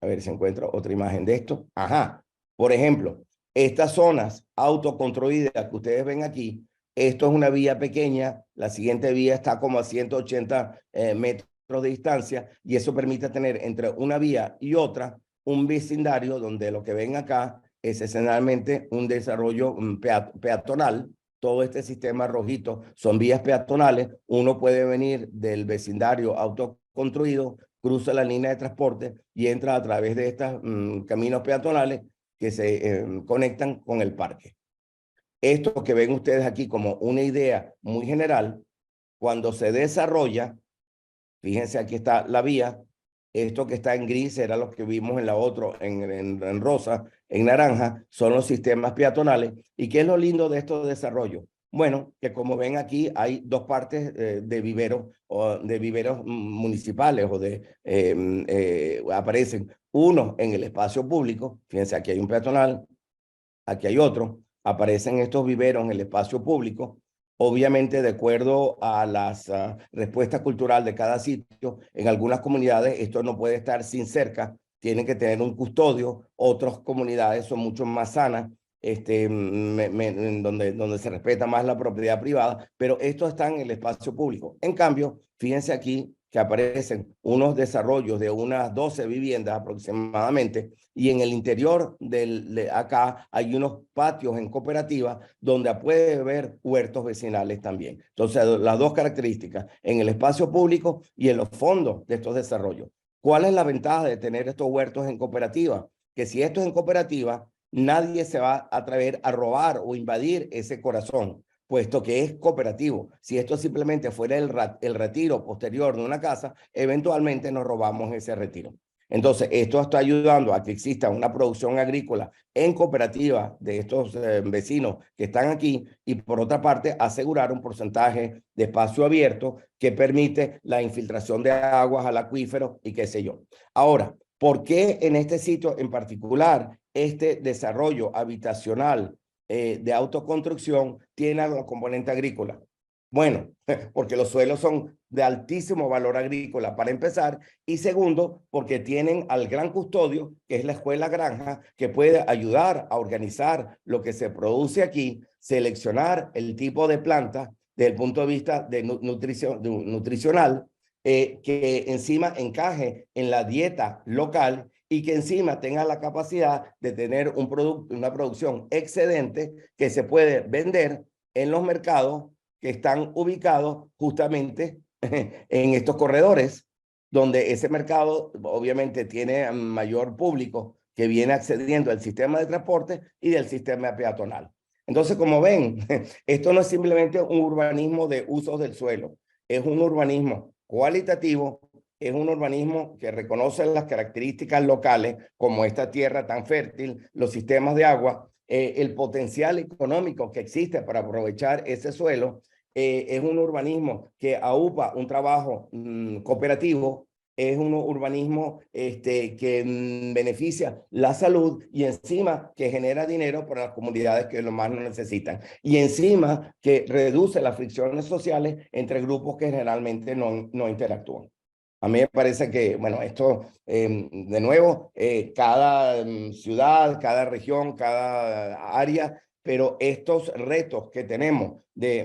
Speaker 2: A ver si encuentro otra imagen de esto. Ajá. Por ejemplo, estas zonas autoconstruidas que ustedes ven aquí, esto es una vía pequeña, la siguiente vía está como a 180 metros de distancia y eso permite tener entre una vía y otra un vecindario donde lo que ven acá es esencialmente un desarrollo peatonal. Todo este sistema rojito son vías peatonales. Uno puede venir del vecindario autoconstruido, cruza la línea de transporte y entra a través de estos caminos peatonales que se conectan con el parque. Esto que ven ustedes aquí como una idea muy general, cuando se desarrolla, fíjense aquí está la vía, esto que está en gris era lo que vimos en la otra, en rosa, en naranja, son los sistemas peatonales. ¿Y qué es lo lindo de estos desarrollos? Bueno, que como ven aquí hay dos partes de viveros municipales aparecen uno en el espacio público, fíjense aquí hay un peatonal, aquí hay otro, aparecen estos viveros en el espacio público, obviamente de acuerdo a las respuestas culturales de cada sitio. En algunas comunidades esto no puede estar sin cerca, tienen que tener un custodio, otras comunidades son mucho más sanas, donde se respeta más la propiedad privada, pero esto está en el espacio público. En cambio, fíjense aquí que aparecen unos desarrollos de unas 12 viviendas aproximadamente, y en el interior de acá hay unos patios en cooperativa donde puede haber huertos vecinales también. Entonces, las dos características, en el espacio público y en los fondos de estos desarrollos. ¿Cuál es la ventaja de tener estos huertos en cooperativa? Que si esto es en cooperativa, nadie se va a atrever a robar o invadir ese corazón, puesto que es cooperativo. Si esto simplemente fuera el retiro posterior de una casa, eventualmente nos robamos ese retiro. Entonces, esto está ayudando a que exista una producción agrícola en cooperativa de estos vecinos que están aquí y, por otra parte, asegurar un porcentaje de espacio abierto que permite la infiltración de aguas al acuífero y qué sé yo. Ahora, ¿por qué en este sitio en particular este desarrollo habitacional de autoconstrucción tiene la componente agrícola? Bueno, porque los suelos son de altísimo valor agrícola para empezar, y segundo, porque tienen al gran custodio, que es la escuela granja, que puede ayudar a organizar lo que se produce aquí, seleccionar el tipo de planta desde el punto de vista de nutricional, que encima encaje en la dieta local y que encima tenga la capacidad de tener una producción excedente que se puede vender en los mercados que están ubicados justamente en estos corredores, donde ese mercado obviamente tiene mayor público que viene accediendo al sistema de transporte y del sistema peatonal. Entonces, como ven, esto no es simplemente un urbanismo de usos del suelo, es un urbanismo cualitativo, es un urbanismo que reconoce las características locales, como esta tierra tan fértil, los sistemas de agua, el potencial económico que existe para aprovechar ese suelo. Es un urbanismo que aupa un trabajo cooperativo, es un urbanismo que beneficia la salud y encima que genera dinero para las comunidades que lo más lo necesitan. Y encima que reduce las fricciones sociales entre grupos que generalmente no interactúan. A mí me parece que, bueno, esto, de nuevo, cada ciudad, cada región, cada área, pero estos retos que tenemos de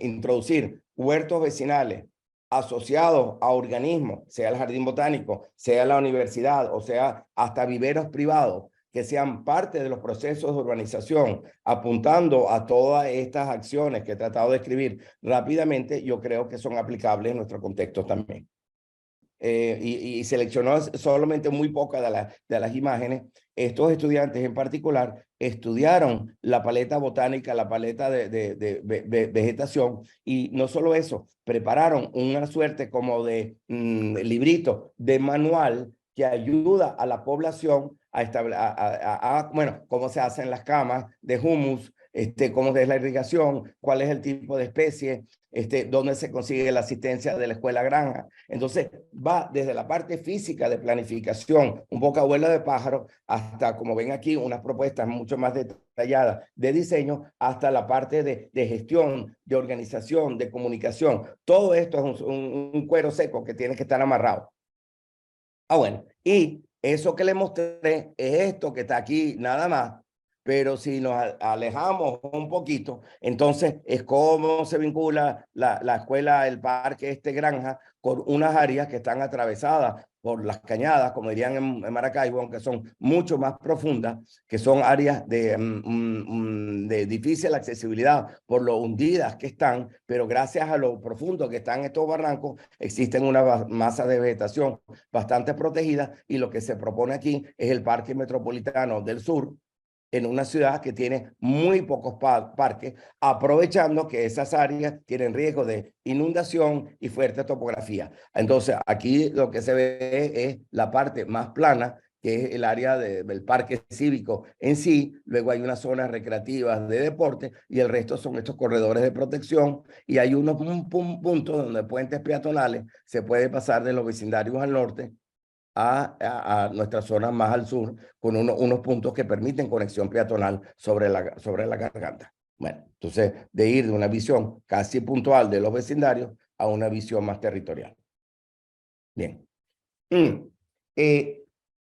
Speaker 2: introducir huertos vecinales asociados a organismos, sea el jardín botánico, sea la universidad, o sea, hasta viveros privados, que sean parte de los procesos de urbanización, apuntando a todas estas acciones que he tratado de escribir rápidamente, yo creo que son aplicables en nuestro contexto también. Y seleccionó solamente muy pocas de las imágenes. Estos estudiantes en particular estudiaron la paleta botánica, la paleta de vegetación, y no solo eso, prepararon una suerte como de librito, de manual que ayuda a la población a establecer, bueno, cómo se hacen las camas de humus, cómo es la irrigación, cuál es el tipo de especie, dónde se consigue la asistencia de la escuela granja. Entonces va desde la parte física de planificación, un poco abuela de pájaro, hasta, como ven aquí, unas propuestas mucho más detalladas de diseño, hasta la parte de gestión, de organización, de comunicación. Todo esto es un cuero seco que tiene que estar amarrado. Bueno, y eso que le mostré es esto que está aquí nada más, pero si nos alejamos un poquito, entonces es cómo se vincula la escuela, el parque, granja, con unas áreas que están atravesadas por las cañadas, como dirían en Maracaibo, aunque son mucho más profundas, que son áreas de difícil accesibilidad por lo hundidas que están, pero gracias a lo profundo que están estos barrancos, existen una masa de vegetación bastante protegida, y lo que se propone aquí es el Parque Metropolitano del Sur, en una ciudad que tiene muy pocos parques, aprovechando que esas áreas tienen riesgo de inundación y fuerte topografía. Entonces, aquí lo que se ve es la parte más plana, que es el área del parque cívico en sí. Luego hay unas zonas recreativas de deporte y el resto son estos corredores de protección, y hay unos puntos donde puentes peatonales se puede pasar de los vecindarios al norte a nuestra zona más al sur, con unos puntos que permiten conexión peatonal sobre la garganta. Bueno, entonces, de ir de una visión casi puntual de los vecindarios a una visión más territorial. Bien.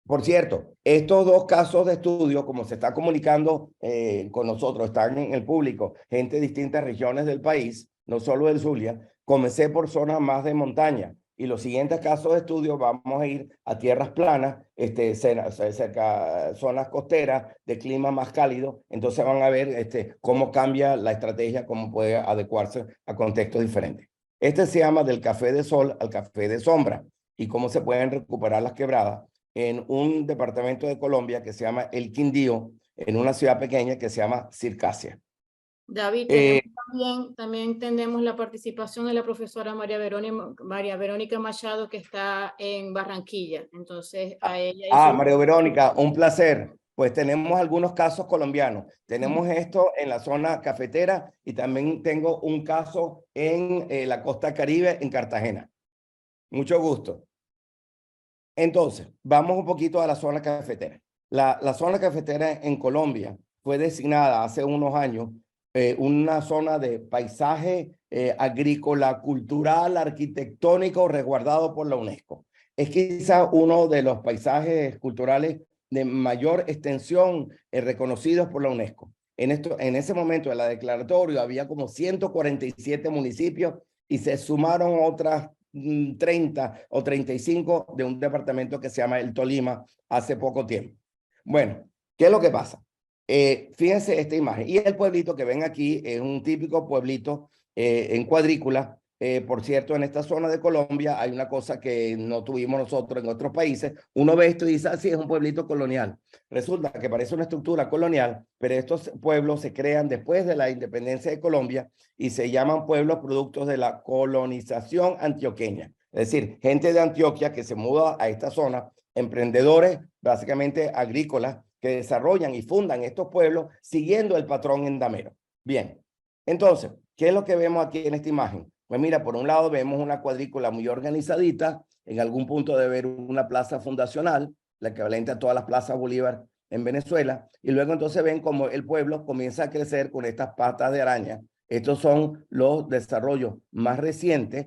Speaker 2: Por cierto, estos dos casos de estudio, como se está comunicando con nosotros, están en el público, gente de distintas regiones del país, no solo del Zulia. Comencé por zonas más de montaña, y los siguientes casos de estudio vamos a ir a tierras planas, cerca zonas costeras de clima más cálido. Entonces van a ver cómo cambia la estrategia, cómo puede adecuarse a contextos diferentes. Se llama del café de sol al café de sombra, y cómo se pueden recuperar las quebradas en un departamento de Colombia que se llama El Quindío, en una ciudad pequeña que se llama Circasia.
Speaker 1: David,
Speaker 2: Eh,
Speaker 1: también tenemos la participación de la profesora María Verónica Machado, que está en Barranquilla. Entonces, a ella y su...
Speaker 2: María Verónica, un placer. Pues tenemos algunos casos colombianos. Tenemos esto en la zona cafetera y también tengo un caso en la costa Caribe, en Cartagena. Mucho gusto. Entonces, vamos un poquito a la zona cafetera. La zona cafetera en Colombia fue designada hace unos años una zona de paisaje agrícola, cultural, arquitectónico resguardado por la UNESCO. Es quizá uno de los paisajes culturales de mayor extensión reconocidos por la UNESCO. En ese momento de la declaratoria había como 147 municipios y se sumaron otras 30 o 35 de un departamento que se llama el Tolima hace poco tiempo. Bueno, ¿qué es lo que pasa? Fíjense esta imagen. Y el pueblito que ven aquí es un típico pueblito en cuadrícula. Por cierto, en esta zona de Colombia hay una cosa que no tuvimos nosotros en otros países. Uno ve esto y dice, sí, es un pueblito colonial. Resulta que parece una estructura colonial, pero estos pueblos se crean después de la independencia de Colombia y se llaman pueblos productos de la colonización antioqueña. Es decir, gente de Antioquia que se muda a esta zona, emprendedores básicamente agrícolas que desarrollan y fundan estos pueblos siguiendo el patrón endamero. Bien, entonces, ¿qué es lo que vemos aquí en esta imagen? Pues mira, por un lado vemos una cuadrícula muy organizadita, en algún punto debe haber una plaza fundacional, la equivalente a todas las plazas Bolívar en Venezuela, y luego entonces ven cómo el pueblo comienza a crecer con estas patas de araña. Estos son los desarrollos más recientes,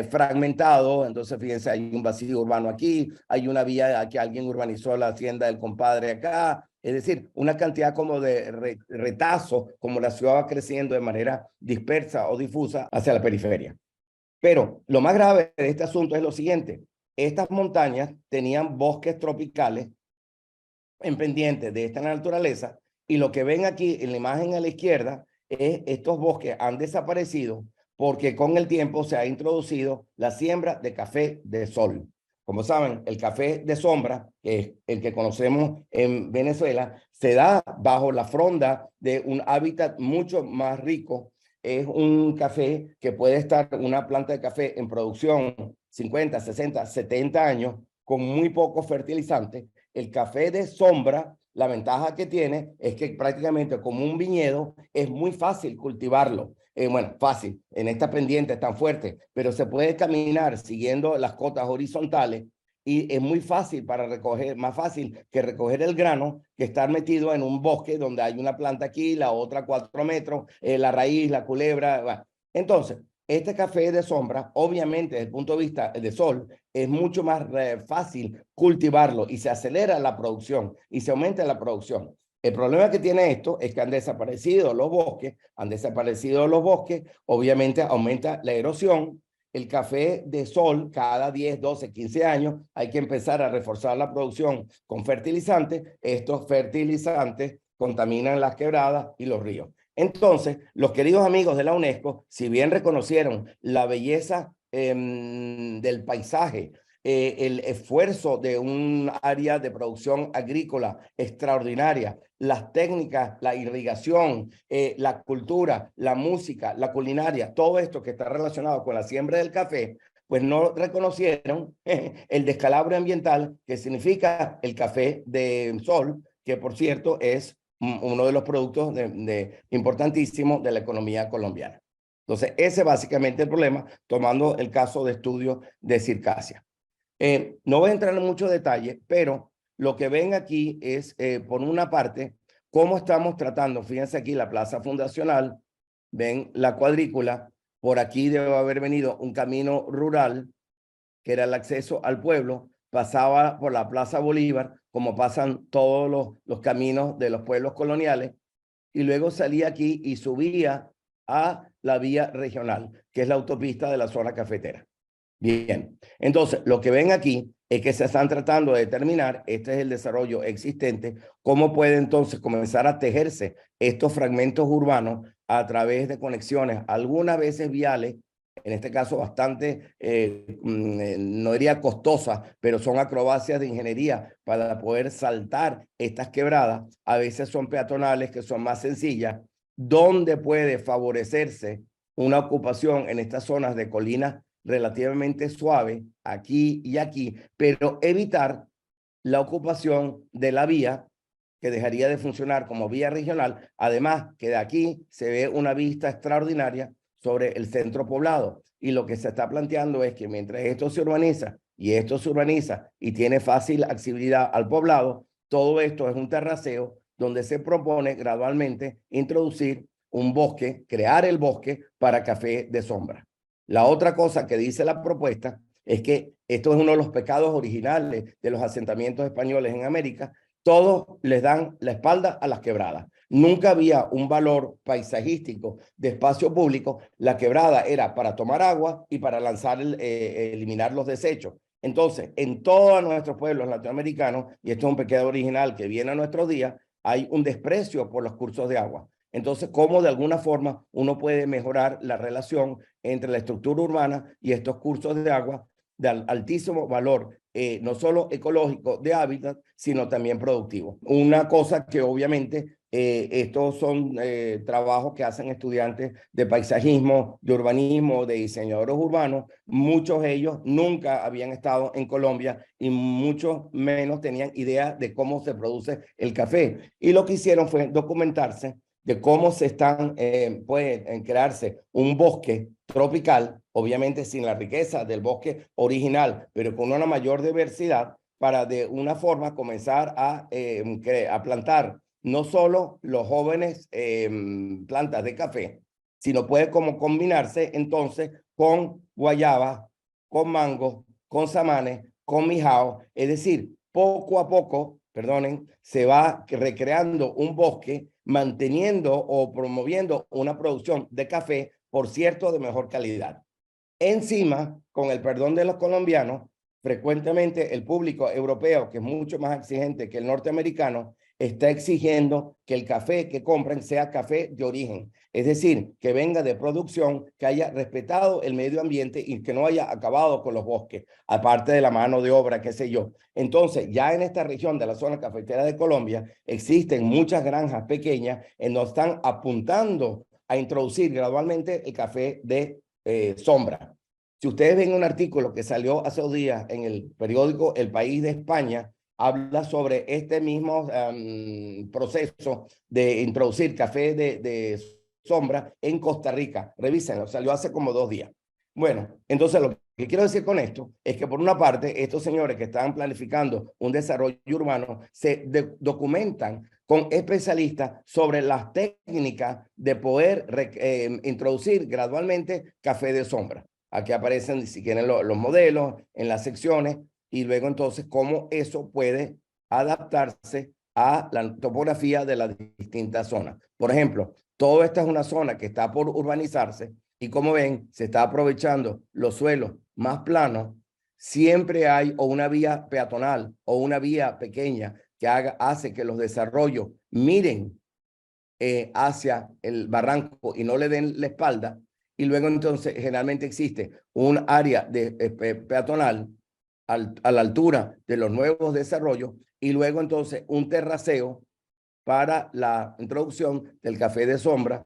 Speaker 2: fragmentado. Entonces, fíjense, hay un vacío urbano aquí, hay una vía que alguien urbanizó la hacienda del compadre acá. Es decir, una cantidad como de retazos, como la ciudad va creciendo de manera dispersa o difusa hacia la periferia. Pero lo más grave de este asunto es lo siguiente. Estas montañas tenían bosques tropicales en pendientes de esta naturaleza y lo que ven aquí en la imagen a la izquierda es estos bosques han desaparecido porque con el tiempo se ha introducido la siembra de café de sol. Como saben, el café de sombra, que es el que conocemos en Venezuela, se da bajo la fronda de un hábitat mucho más rico. Es un café que puede estar, una planta de café en producción 50, 60, 70 años con muy poco fertilizante. El café de sombra, la ventaja que tiene es que prácticamente como un viñedo es muy fácil cultivarlo. Bueno, fácil, en esta pendiente tan fuerte, pero se puede caminar siguiendo las cotas horizontales y es muy fácil para recoger, más fácil que recoger el grano que estar metido en un bosque donde hay una planta aquí, la otra 4 metros, la raíz, la culebra. Bueno. Entonces, este café de sombra, obviamente desde el punto de vista de sol, es mucho más fácil cultivarlo y se acelera la producción y se aumenta la producción. El problema que tiene esto es que han desaparecido los bosques, obviamente aumenta la erosión. El café de sol cada 10, 12, 15 años hay que empezar a reforzar la producción con fertilizantes. Estos fertilizantes contaminan las quebradas y los ríos. Entonces, los queridos amigos de la UNESCO, si bien reconocieron la belleza del paisaje, el esfuerzo de un área de producción agrícola extraordinaria, las técnicas, la irrigación, la cultura, la música, la culinaria, todo esto que está relacionado con la siembra del café, pues no reconocieron el descalabro ambiental que significa el café de sol, que por cierto es uno de los productos importantísimos de la economía colombiana. Entonces, ese es básicamente el problema, tomando el caso de estudio de Circasia. No voy a entrar en mucho detalle, pero lo que ven aquí es, por una parte, cómo estamos tratando. Fíjense aquí la plaza fundacional, ven la cuadrícula, por aquí debe haber venido un camino rural, que era el acceso al pueblo, pasaba por la Plaza Bolívar, como pasan todos los caminos de los pueblos coloniales, y luego salía aquí y subía a la vía regional, que es la autopista de la zona cafetera. Bien, entonces lo que ven aquí es que se están tratando de determinar, este es el desarrollo existente, cómo puede entonces comenzar a tejerse estos fragmentos urbanos a través de conexiones, algunas veces viales, en este caso bastante, no diría costosas, pero son acrobacias de ingeniería para poder saltar estas quebradas. A veces son peatonales, que son más sencillas, dónde puede favorecerse una ocupación en estas zonas de colinas relativamente suave, aquí y aquí, pero evitar la ocupación de la vía que dejaría de funcionar como vía regional, además que de aquí se ve una vista extraordinaria sobre el centro poblado. Y lo que se está planteando es que mientras esto se urbaniza y tiene fácil accesibilidad al poblado, todo esto es un terraceo donde se propone gradualmente introducir un bosque, crear el bosque para café de sombra. La otra cosa que dice la propuesta es que esto es uno de los pecados originales de los asentamientos españoles en América. Todos les dan la espalda a las quebradas. Nunca había un valor paisajístico de espacio público. La quebrada era para tomar agua y para eliminar los desechos. Entonces, en todos nuestros pueblos latinoamericanos, y esto es un pecado original que viene a nuestros días, hay un desprecio por los cursos de agua. Entonces, ¿cómo de alguna forma uno puede mejorar la relación entre la estructura urbana y estos cursos de agua de altísimo valor, no solo ecológico de hábitat, sino también productivo? Una cosa que obviamente estos son trabajos que hacen estudiantes de paisajismo, de urbanismo, de diseñadores urbanos. Muchos de ellos nunca habían estado en Colombia y muchos menos tenían idea de cómo se produce el café. Y lo que hicieron fue documentarse de cómo se están, puede crearse un bosque tropical, obviamente sin la riqueza del bosque original, pero con una mayor diversidad, para de una forma comenzar a plantar no solo los jóvenes plantas de café, sino puede como combinarse entonces con guayaba, con mango, con samanes, con mijao, es decir, poco a poco, perdonen, se va recreando un bosque, manteniendo o promoviendo una producción de café, por cierto, de mejor calidad. Encima, con el perdón de los colombianos, frecuentemente el público europeo, que es mucho más exigente que el norteamericano, está exigiendo que el café que compren sea café de origen, es decir, que venga de producción, que haya respetado el medio ambiente y que no haya acabado con los bosques, aparte de la mano de obra, qué sé yo. Entonces, ya en esta región de la zona cafetera de Colombia, existen muchas granjas pequeñas en donde están apuntando a introducir gradualmente el café de sombra. Si ustedes ven un artículo que salió hace 2 días en el periódico El País de España, habla sobre este mismo proceso de introducir café de sombra en Costa Rica. Revísenlo, salió hace como 2 días. Bueno, entonces lo que quiero decir con esto es que por una parte, estos señores que están planificando un desarrollo urbano se documentan con especialistas sobre las técnicas de poder introducir gradualmente café de sombra. Aquí aparecen, si quieren, los modelos en las secciones, y luego entonces cómo eso puede adaptarse a la topografía de las distintas zonas. Por ejemplo, toda esta es una zona que está por urbanizarse y, como ven, se está aprovechando los suelos más planos. Siempre hay o una vía peatonal o una vía pequeña que hace que los desarrollos miren hacia el barranco y no le den la espalda. Y luego entonces generalmente existe un área de peatonal a la altura de los nuevos desarrollos, y luego entonces un terraceo para la introducción del café de sombra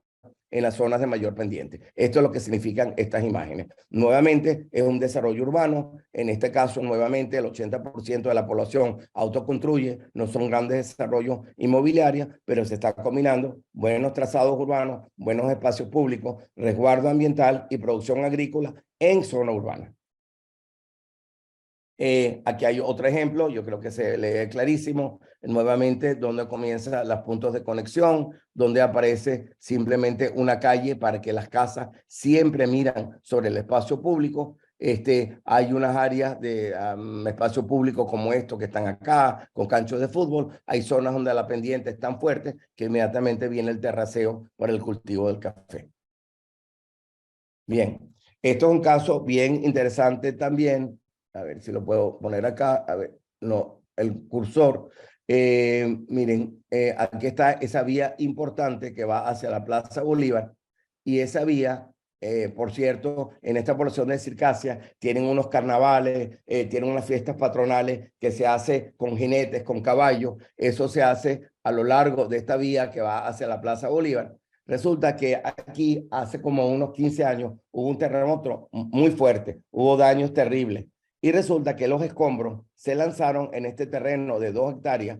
Speaker 2: en las zonas de mayor pendiente. Esto es lo que significan estas imágenes. Nuevamente, es un desarrollo urbano. En este caso, nuevamente, el 80% de la población autoconstruye. No son grandes desarrollos inmobiliarios, pero se está combinando buenos trazados urbanos, buenos espacios públicos, resguardo ambiental y producción agrícola en zona urbana. Aquí hay otro ejemplo, yo creo que se lee clarísimo, nuevamente donde comienzan los puntos de conexión, donde aparece simplemente una calle para que las casas siempre miran sobre el espacio público. Hay unas áreas de espacio público como esto que están acá, con canchos de fútbol. Hay zonas donde la pendiente es tan fuerte que inmediatamente viene el terraceo para el cultivo del café. Bien, esto es un caso bien interesante también. A ver si lo puedo poner acá. A ver, no, el cursor. Miren, aquí está esa vía importante que va hacia la Plaza Bolívar. Y esa vía, por cierto, en esta población de Circasia tienen unos carnavales, tienen unas fiestas patronales que se hace con jinetes, con caballos. Eso se hace a lo largo de esta vía que va hacia la Plaza Bolívar. Resulta que aquí hace como unos 15 años hubo un terremoto muy fuerte, hubo daños terribles. Y resulta que los escombros se lanzaron en este terreno de 2 hectáreas,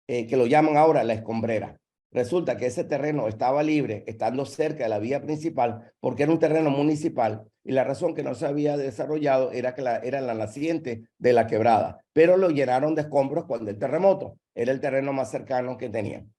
Speaker 2: que lo llaman ahora la escombrera. Resulta que ese terreno estaba libre, estando cerca de la vía principal, porque era un terreno municipal, y la razón que no se había desarrollado era que era la naciente de la quebrada, pero lo llenaron de escombros cuando el terremoto era el terreno más cercano que tenían.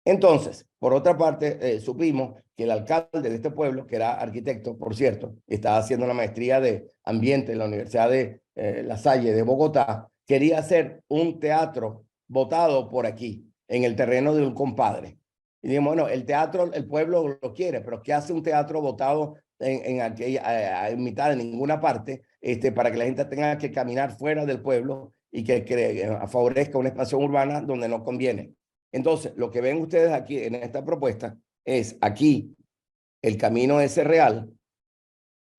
Speaker 2: Entonces, por otra parte, supimos que el alcalde de este pueblo, que era arquitecto, por cierto, estaba haciendo la maestría de ambiente en la Universidad de La Salle de Bogotá, quería hacer un teatro botado por aquí, en el terreno de un compadre. Y dijimos, bueno, el teatro, el pueblo lo quiere, pero ¿qué hace un teatro botado en mitad de ninguna parte, para que la gente tenga que caminar fuera del pueblo y que favorezca una expansión urbana donde no conviene? Entonces, lo que ven ustedes aquí en esta propuesta es aquí el camino ese real.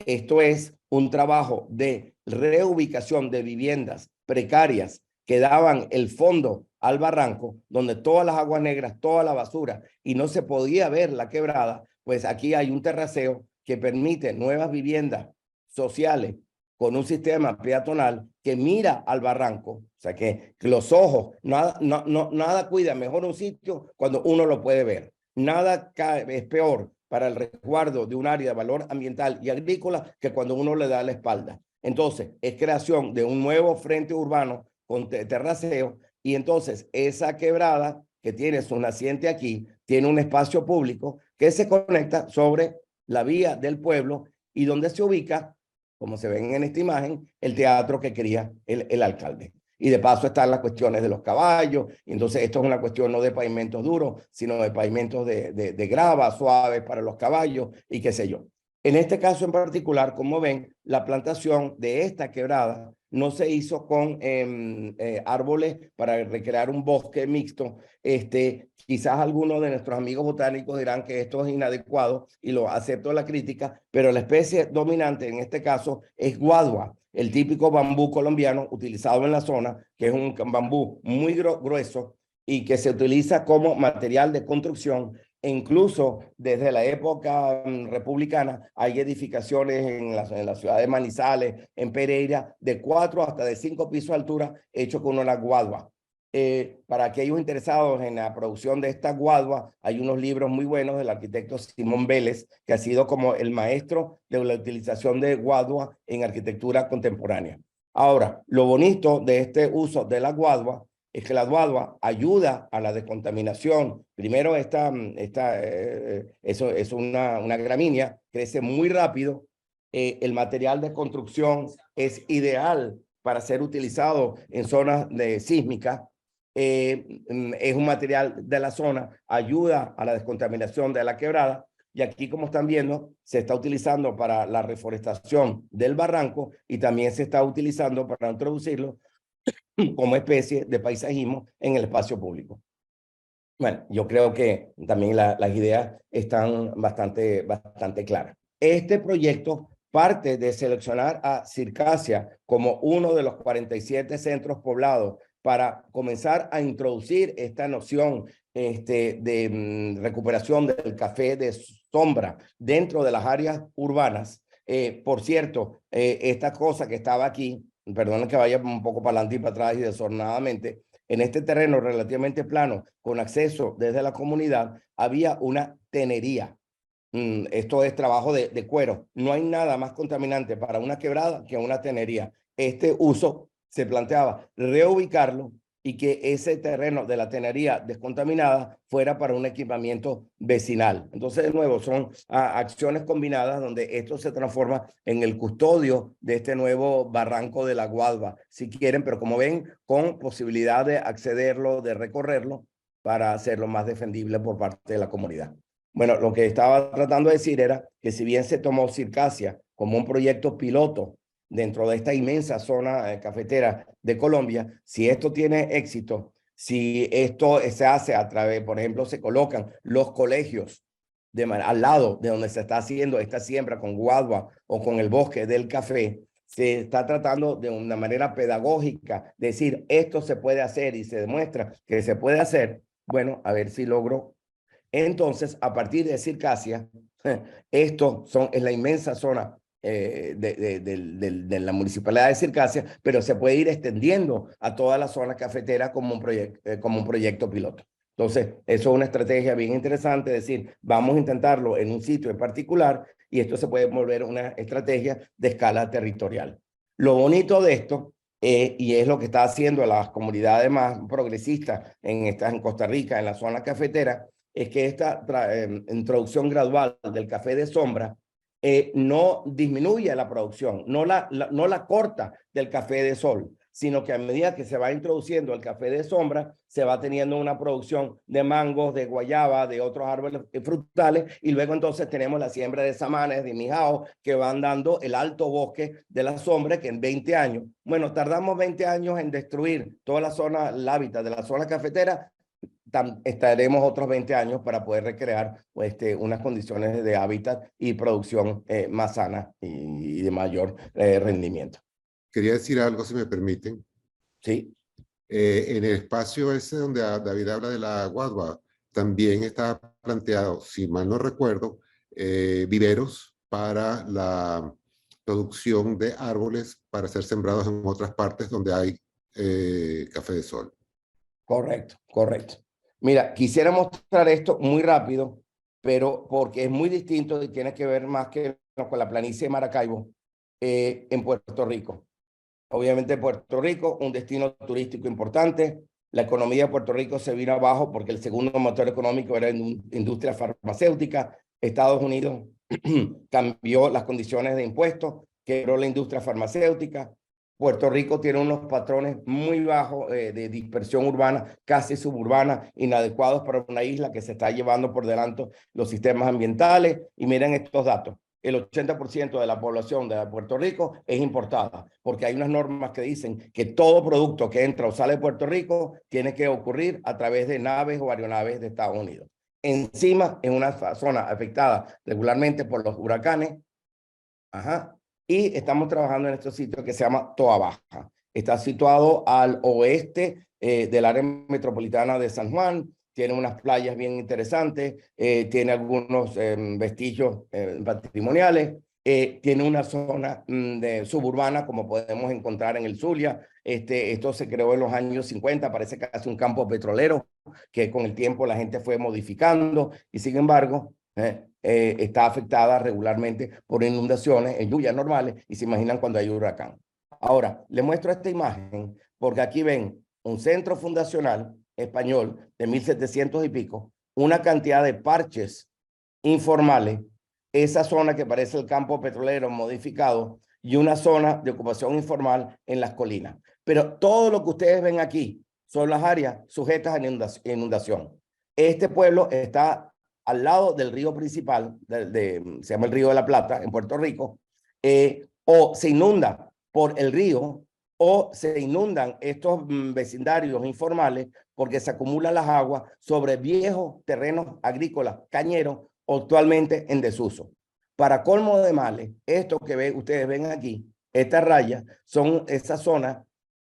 Speaker 2: Esto es un trabajo de reubicación de viviendas precarias que daban el fondo al barranco, donde todas las aguas negras, toda la basura, y no se podía ver la quebrada. Pues aquí hay un terraceo que permite nuevas viviendas sociales con un sistema peatonal que mira al barranco. O sea que los ojos, nada cuida mejor un sitio cuando uno lo puede ver. Nada es peor para el resguardo de un área de valor ambiental y agrícola que cuando uno le da la espalda. Entonces, es creación de un nuevo frente urbano con terraceo, y entonces esa quebrada que tiene su naciente aquí, tiene un espacio público que se conecta sobre la vía del pueblo y donde se ubica, como se ven en esta imagen, el teatro que quería el alcalde. Y de paso están las cuestiones de los caballos. Y entonces esto es una cuestión no de pavimentos duros, sino de pavimentos de grava suaves para los caballos y qué sé yo. En este caso en particular, como ven, la plantación de esta quebrada no se hizo con árboles para recrear un bosque mixto. Quizás algunos de nuestros amigos botánicos dirán que esto es inadecuado y lo acepto la crítica, pero la especie dominante en este caso es guadua, el típico bambú colombiano utilizado en la zona, que es un bambú muy grueso y que se utiliza como material de construcción. E incluso desde la época republicana hay edificaciones en la ciudad de Manizales, en Pereira, de 4 hasta de 5 pisos de altura, hechos con una guadua. Para aquellos interesados en la producción de esta guadua, hay unos libros muy buenos del arquitecto Simón Vélez, que ha sido como el maestro de la utilización de guadua en arquitectura contemporánea. Ahora, lo bonito de este uso de la guadua es que la guadua ayuda a la descontaminación. Primero, eso es una gramínea, crece muy rápido. El material de construcción es ideal para ser utilizado en zonas sísmicas. Es un material de la zona, ayuda a la descontaminación de la quebrada. Y aquí, como están viendo, se está utilizando para la reforestación del barranco y también se está utilizando para introducirlo como especie de paisajismo en el espacio público. Bueno, yo creo que también las ideas están bastante claras. Este proyecto parte de seleccionar a Circasia como uno de los 47 centros poblados para comenzar a introducir esta noción de recuperación del café de sombra dentro de las áreas urbanas. Por cierto, esta cosa que estaba aquí, perdón que vaya un poco para adelante y para atrás y desordenadamente, en este terreno relativamente plano, con acceso desde la comunidad, había una tenería. Esto es trabajo de cuero. No hay nada más contaminante para una quebrada que una tenería. Este uso se planteaba reubicarlo y que ese terreno de la tenería descontaminada fuera para un equipamiento vecinal. Entonces, de nuevo, son acciones combinadas donde esto se transforma en el custodio de este nuevo barranco de la Guadua, si quieren, pero como ven, con posibilidad de accederlo, de recorrerlo, para hacerlo más defendible por parte de la comunidad. Bueno, lo que estaba tratando de decir era que si bien se tomó Circasia como un proyecto piloto dentro de esta inmensa zona cafetera de Colombia, si esto tiene éxito, si esto se hace a través, por ejemplo, se colocan los colegios al lado de donde se está haciendo esta siembra con guadua o con el bosque del café, se está tratando de una manera pedagógica, decir esto se puede hacer y se demuestra que se puede hacer. Bueno, a ver si logro Entonces, a partir de Circasia, esto es la inmensa zona de la municipalidad de Circasia, pero se puede ir extendiendo a toda la zona cafetera como un proyecto piloto. Entonces, eso es una estrategia bien interesante, es decir, vamos a intentarlo en un sitio en particular y esto se puede volver una estrategia de escala territorial. Lo bonito de esto, y es lo que está haciendo las comunidades más progresistas en Costa Rica, en la zona cafetera, es que esta introducción gradual del café de sombra no disminuye la producción, no la corta del café de sol, sino que a medida que se va introduciendo el café de sombra, se va teniendo una producción de mangos, de guayaba, de otros árboles frutales, y luego entonces tenemos la siembra de samanes, de mijao, que van dando el alto bosque de la sombra, que en 20 años, bueno, tardamos 20 años en destruir toda la zona, el hábitat de la zona cafetera, estaremos otros 20 años para poder recrear unas condiciones de hábitat y producción más sana y de mayor rendimiento.
Speaker 3: Quería decir algo, si me permiten.
Speaker 2: Sí.
Speaker 3: En el espacio ese donde David habla de la guadua, también está planteado, si mal no recuerdo, viveros para la producción de árboles para ser sembrados en otras partes donde hay café de sol.
Speaker 2: Correcto, correcto. Mira, quisiera mostrar esto muy rápido, pero porque es muy distinto y tiene que ver más que con la planicie de Maracaibo en Puerto Rico. Obviamente Puerto Rico, un destino turístico importante. La economía de Puerto Rico se vino abajo porque el segundo motor económico era industria farmacéutica. Estados Unidos cambió las condiciones de impuestos, quebró la industria farmacéutica. Puerto Rico tiene unos patrones muy bajos de dispersión urbana, casi suburbana, inadecuados para una isla que se está llevando por delante los sistemas ambientales. Y miren estos datos. El 80% de la población de Puerto Rico es importada, porque hay unas normas que dicen que todo producto que entra o sale de Puerto Rico tiene que ocurrir a través de naves o aeronaves de Estados Unidos. Encima, es una zona afectada regularmente por los huracanes. Ajá. Y estamos trabajando en este sitio que se llama Toa Baja. Está situado al oeste del área metropolitana de San Juan. Tiene unas playas bien interesantes, tiene algunos vestigios patrimoniales, tiene una zona suburbana como podemos encontrar en el Zulia. Esto se creó en los años 50, parece casi un campo petrolero que con el tiempo la gente fue modificando y sin embargo está afectada regularmente por inundaciones en lluvias normales y se imaginan cuando hay huracán. Ahora, les muestro esta imagen porque aquí ven un centro fundacional español de 1700 y pico, una cantidad de parches informales, esa zona que parece el campo petrolero modificado y una zona de ocupación informal en las colinas. Pero todo lo que ustedes ven aquí son las áreas sujetas a inundación. Este pueblo está al lado del río principal, se llama el Río de la Plata, en Puerto Rico, o se inunda por el río o se inundan estos vecindarios informales porque se acumulan las aguas sobre viejos terrenos agrícolas cañeros actualmente en desuso. Para colmo de males, esto que ustedes ven aquí, estas rayas, son esas zonas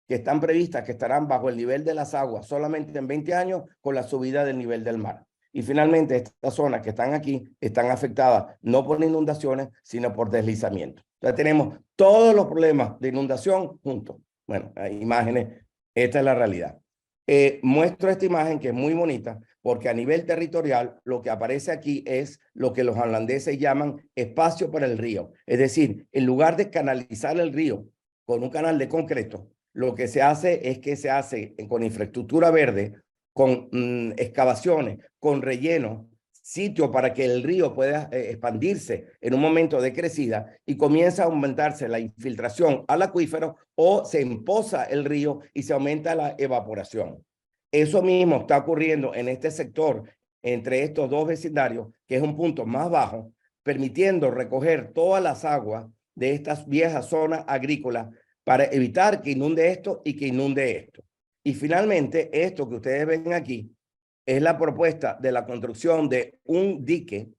Speaker 2: que están previstas que estarán bajo el nivel de las aguas solamente en 20 años con la subida del nivel del mar. Y finalmente, estas zonas que están aquí están afectadas no por inundaciones, sino por deslizamiento. Entonces tenemos todos los problemas de inundación juntos. Bueno, hay imágenes, esta es la realidad. Muestro esta imagen que es muy bonita porque a nivel territorial lo que aparece aquí es lo que los holandeses llaman espacio para el río. Es decir, en lugar de canalizar el río con un canal de concreto, lo que se hace es que se hace con infraestructura verde, con excavaciones, con relleno, sitio para que el río pueda expandirse en un momento de crecida y comienza a aumentarse la infiltración al acuífero o se empoza el río y se aumenta la evaporación. Eso mismo está ocurriendo en este sector entre estos dos vecindarios, que es un punto más bajo, permitiendo recoger todas las aguas de estas viejas zonas agrícolas para evitar que inunde esto y que inunde esto. Y finalmente, esto que ustedes ven aquí es la propuesta de la construcción de un dique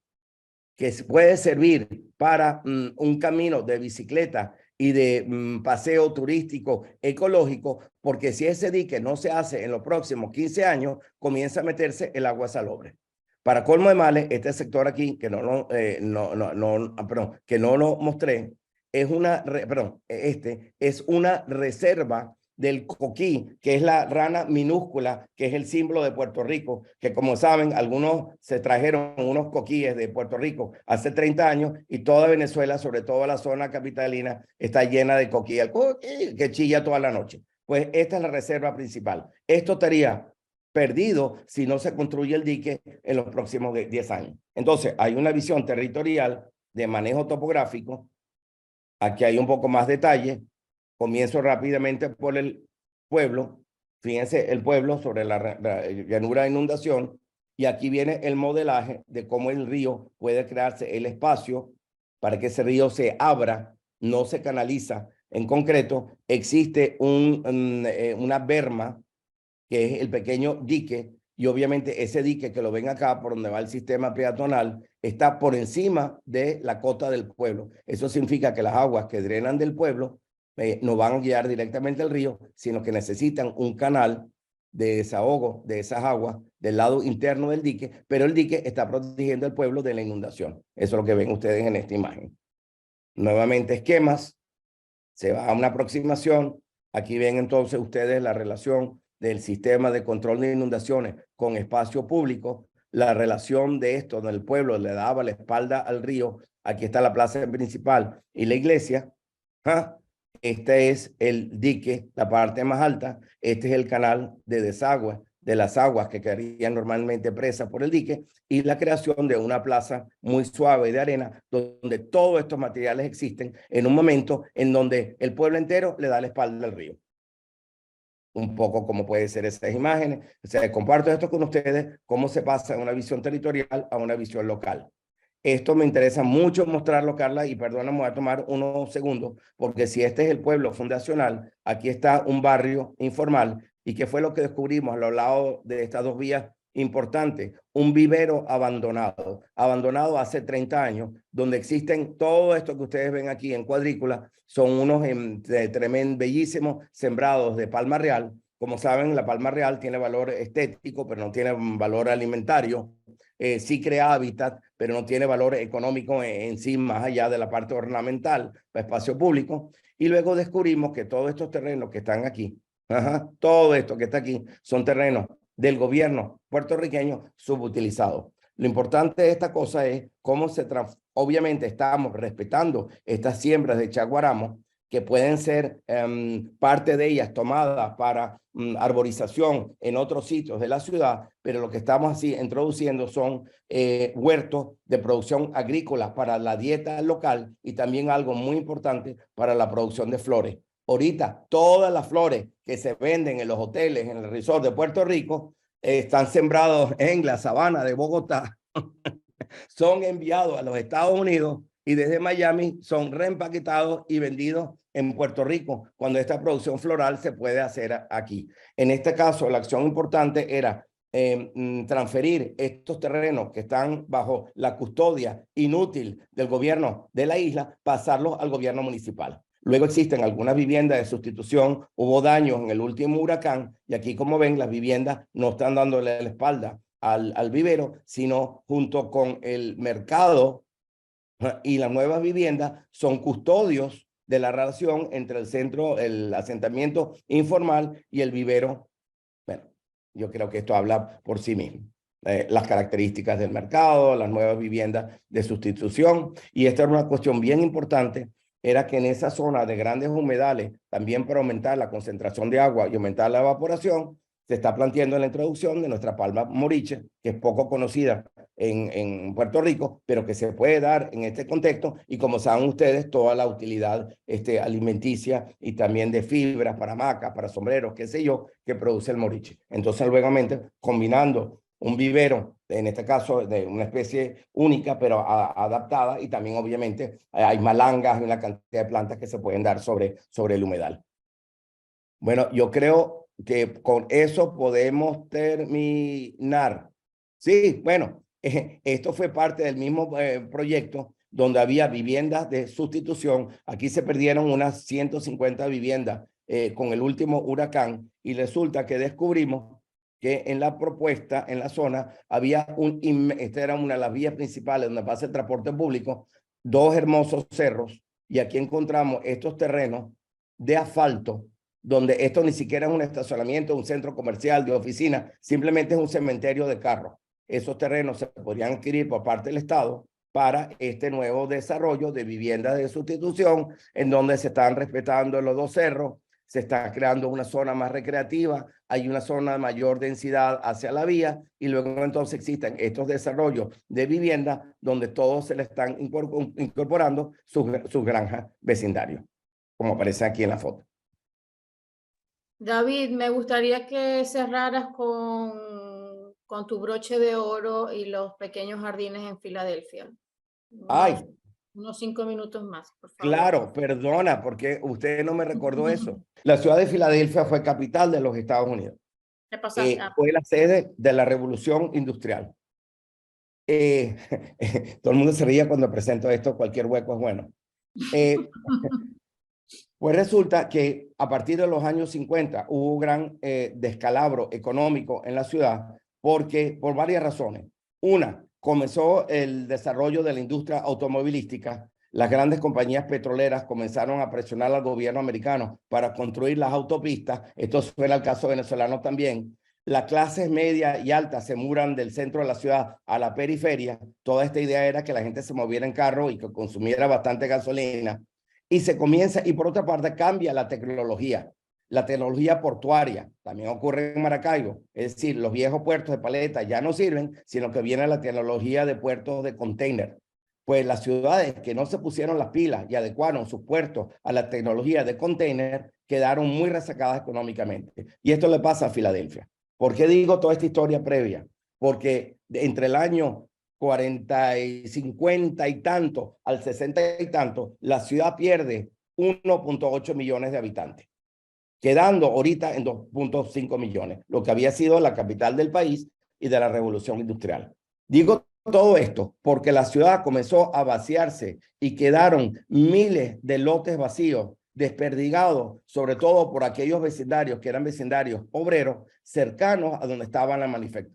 Speaker 2: que puede servir para un camino de bicicleta y de paseo turístico ecológico, porque si ese dique no se hace en los próximos 15 años, comienza a meterse el agua salobre. Para colmo de males, este sector aquí, que que no lo mostré, es una reserva del coquí, que es la rana minúscula, que es el símbolo de Puerto Rico, que como saben, algunos se trajeron unos coquíes de Puerto Rico hace 30 años y toda Venezuela, sobre todo la zona capitalina, está llena de coquí, el coquí que chilla toda la noche. Pues esta es la reserva principal. Esto estaría perdido si no se construye el dique en los próximos 10 años. Entonces, hay una visión territorial de manejo topográfico. Aquí hay un poco más detalle. Comienzo rápidamente por el pueblo. Fíjense, el pueblo sobre la llanura de inundación. Y aquí viene el modelaje de cómo el río puede crearse el espacio para que ese río se abra, no se canaliza. En concreto, existe una berma, que es el pequeño dique, y obviamente ese dique que lo ven acá por donde va el sistema peatonal está por encima de la cota del pueblo. Eso significa que las aguas que drenan del pueblo no van a guiar directamente al río, sino que necesitan un canal de desahogo de esas aguas del lado interno del dique, pero el dique está protegiendo al pueblo de la inundación. Eso es lo que ven ustedes en esta imagen. Nuevamente esquemas, se va a una aproximación. Aquí ven entonces ustedes la relación del sistema de control de inundaciones con espacio público, la relación de esto, donde el pueblo le daba la espalda al río. Aquí está la plaza principal y la iglesia. Este es el dique, la parte más alta. Este es el canal de desagüe de las aguas que quedarían normalmente presas por el dique, y la creación de una plaza muy suave de arena donde todos estos materiales existen en un momento en donde el pueblo entero le da la espalda al río. Un poco como puede ser esas imágenes. O sea, comparto esto con ustedes, cómo se pasa de una visión territorial a una visión local. Esto me interesa mucho mostrarlo, Carla, y perdóname, voy a tomar unos segundos, porque si este es el pueblo fundacional, aquí está un barrio informal. ¿Y qué fue lo que descubrimos a lo largo de estas dos vías importantes? Un vivero abandonado hace 30 años, donde existen todo esto que ustedes ven aquí en cuadrícula, son unos tremendos, bellísimos sembrados de palma real. Como saben, la palma real tiene valor estético, pero no tiene valor alimentario. Sí crea hábitat, pero no tiene valor económico en sí, más allá de la parte ornamental, espacio público. Y luego descubrimos que todos estos terrenos que están aquí, todo esto que está aquí, son terrenos del gobierno puertorriqueño subutilizados. Lo importante de esta cosa es cómo obviamente estamos respetando estas siembras de chaguaramo, que pueden ser parte de ellas tomadas para arborización en otros sitios de la ciudad, pero lo que estamos así introduciendo son huertos de producción agrícola para la dieta local, y también algo muy importante para la producción de flores. Ahorita todas las flores que se venden en los hoteles, en el resort de Puerto Rico, están sembrados en la sabana de Bogotá, son enviados a los Estados Unidos y desde Miami son reempaquetados y vendidos en Puerto Rico, cuando esta producción floral se puede hacer aquí. En este caso, la acción importante era transferir estos terrenos que están bajo la custodia inútil del gobierno de la isla, pasarlos al gobierno municipal. Luego existen algunas viviendas de sustitución, hubo daños en el último huracán, y aquí, como ven, las viviendas no están dándole la espalda al vivero, sino junto con el mercado y las nuevas viviendas son custodios de la relación entre el centro, el asentamiento informal y el vivero. Bueno, yo creo que esto habla por sí mismo. Las características del mercado, las nuevas viviendas de sustitución, y esta era una cuestión bien importante, era que en esa zona de grandes humedales, también para aumentar la concentración de agua y aumentar la evaporación, se está planteando la introducción de nuestra palma moriche, que es poco conocida en Puerto Rico, pero que se puede dar en este contexto, y como saben ustedes, toda la utilidad alimenticia y también de fibras para hamacas, para sombreros, qué sé yo, que produce el moriche. Entonces, luego, combinando un vivero, en este caso de una especie única, pero adaptada, y también obviamente hay malangas y una cantidad de plantas que se pueden dar sobre el humedal. Bueno, yo creo que con eso podemos terminar. Sí, bueno, esto fue parte del mismo proyecto donde había viviendas de sustitución. Aquí se perdieron unas 150 viviendas con el último huracán, y resulta que descubrimos que en la propuesta, en la zona, había esta era una de las vías principales donde pasa el transporte público, dos hermosos cerros, y aquí encontramos estos terrenos de asfalto, donde esto ni siquiera es un estacionamiento, un centro comercial, de oficina, simplemente es un cementerio de carros. Esos terrenos se podrían adquirir por parte del Estado para este nuevo desarrollo de viviendas de sustitución, en donde se están respetando los dos cerros, se está creando una zona más recreativa, hay una zona de mayor densidad hacia la vía, y luego entonces existen estos desarrollos de vivienda donde todos se le están incorporando sus granjas vecindarios, como aparece aquí en la foto.
Speaker 1: David, me gustaría que cerraras con tu broche de oro y los pequeños jardines en Filadelfia.
Speaker 2: Ay,
Speaker 1: Unos 5 minutos más, por favor.
Speaker 2: claro, perdona, porque usted no me recordó eso. La ciudad de Filadelfia fue capital de los Estados Unidos.
Speaker 1: ¿Qué pasa?
Speaker 2: Fue la sede de la Revolución Industrial. Todo el mundo se ría cuando presento esto, cualquier hueco es bueno. Pues resulta que a partir de los años 50 hubo un gran descalabro económico en la ciudad porque por varias razones. Una, comenzó el desarrollo de la industria automovilística. Las grandes compañías petroleras comenzaron a presionar al gobierno americano para construir las autopistas. Esto fue el caso venezolano también. Las clases media y altas se mudan del centro de la ciudad a la periferia. Toda esta idea era que la gente se moviera en carro y que consumiera bastante gasolina. Y se comienza, y por otra parte cambia la tecnología portuaria, también ocurre en Maracaibo, es decir, los viejos puertos de paleta ya no sirven, sino que viene la tecnología de puertos de container. Pues las ciudades que no se pusieron las pilas y adecuaron sus puertos a la tecnología de container quedaron muy resacadas económicamente. Y esto le pasa a Filadelfia. ¿Por qué digo toda esta historia previa? Porque entre el año 40 y 50 y tanto al 60 y tanto, la ciudad pierde 1.8 millones de habitantes, quedando ahorita en 2.5 millones, lo que había sido la capital del país y de la revolución industrial. Digo todo esto porque la ciudad comenzó a vaciarse y quedaron miles de lotes vacíos, desperdigados, sobre todo por aquellos vecindarios que eran vecindarios obreros cercanos a donde estaba la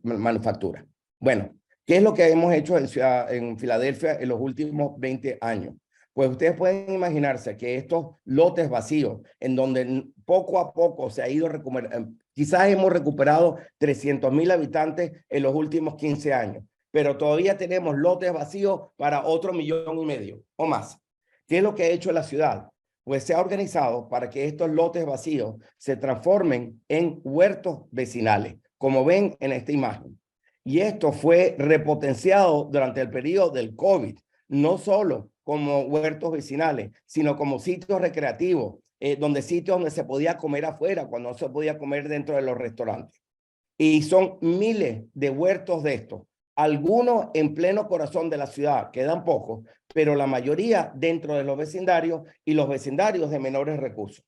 Speaker 2: manufactura. Bueno, ¿qué es lo que hemos hecho en Filadelfia en los últimos 20 años? Pues ustedes pueden imaginarse que estos lotes vacíos, en donde poco a poco se ha ido recuperando, quizás hemos recuperado 300,000 habitantes en los últimos 15 años, pero todavía tenemos lotes vacíos para otro 1,5 millones o más. ¿Qué es lo que ha hecho la ciudad? Pues se ha organizado para que estos lotes vacíos se transformen en huertos vecinales, como ven en esta imagen. Y esto fue repotenciado durante el periodo del COVID, no solo como huertos vecinales, sino como sitios recreativos, sitios donde se podía comer afuera cuando no se podía comer dentro de los restaurantes. Y son miles de huertos de estos, algunos en pleno corazón de la ciudad, quedan pocos, pero la mayoría dentro de los vecindarios y los vecindarios de menores recursos.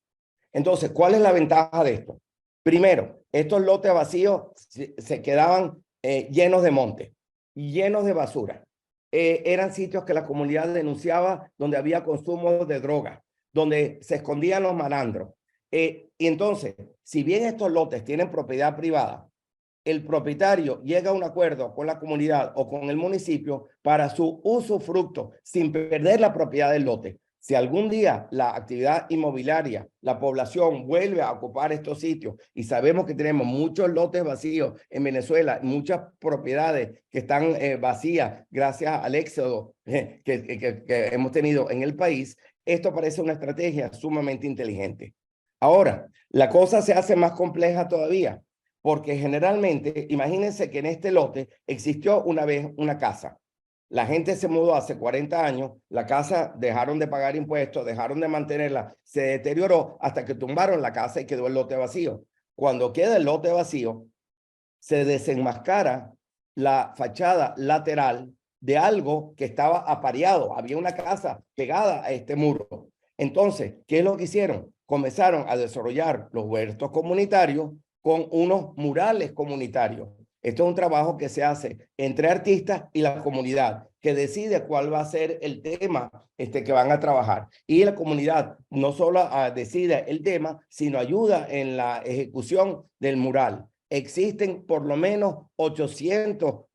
Speaker 2: Entonces, ¿cuál es la ventaja de esto? Primero, estos lotes vacíos se quedaban llenos de monte, llenos de basura. Eran sitios que la comunidad denunciaba donde había consumo de drogas, donde se escondían los malandros. Y entonces, si bien estos lotes tienen propiedad privada, el propietario llega a un acuerdo con la comunidad o con el municipio para su usufructo sin perder la propiedad del lote. Si algún día la actividad inmobiliaria, la población vuelve a ocupar estos sitios y sabemos que tenemos muchos lotes vacíos en Venezuela, muchas propiedades que están vacías gracias al éxodo que hemos tenido en el país, esto parece una estrategia sumamente inteligente. Ahora, la cosa se hace más compleja todavía, porque generalmente, imagínense que en este lote existió una vez una casa. La gente se mudó hace 40 años, la casa dejaron de pagar impuestos, dejaron de mantenerla, se deterioró hasta que tumbaron la casa y quedó el lote vacío. Cuando queda el lote vacío, se desenmascara la fachada lateral de algo que estaba apareado. Había una casa pegada a este muro. Entonces, ¿qué es lo que hicieron? Comenzaron a desarrollar los huertos comunitarios con unos murales comunitarios. Esto es un trabajo que se hace entre artistas y la comunidad, que decide cuál va a ser el tema que van a trabajar. Y la comunidad no solo decide el tema, sino ayuda en la ejecución del mural. existen por lo menos 800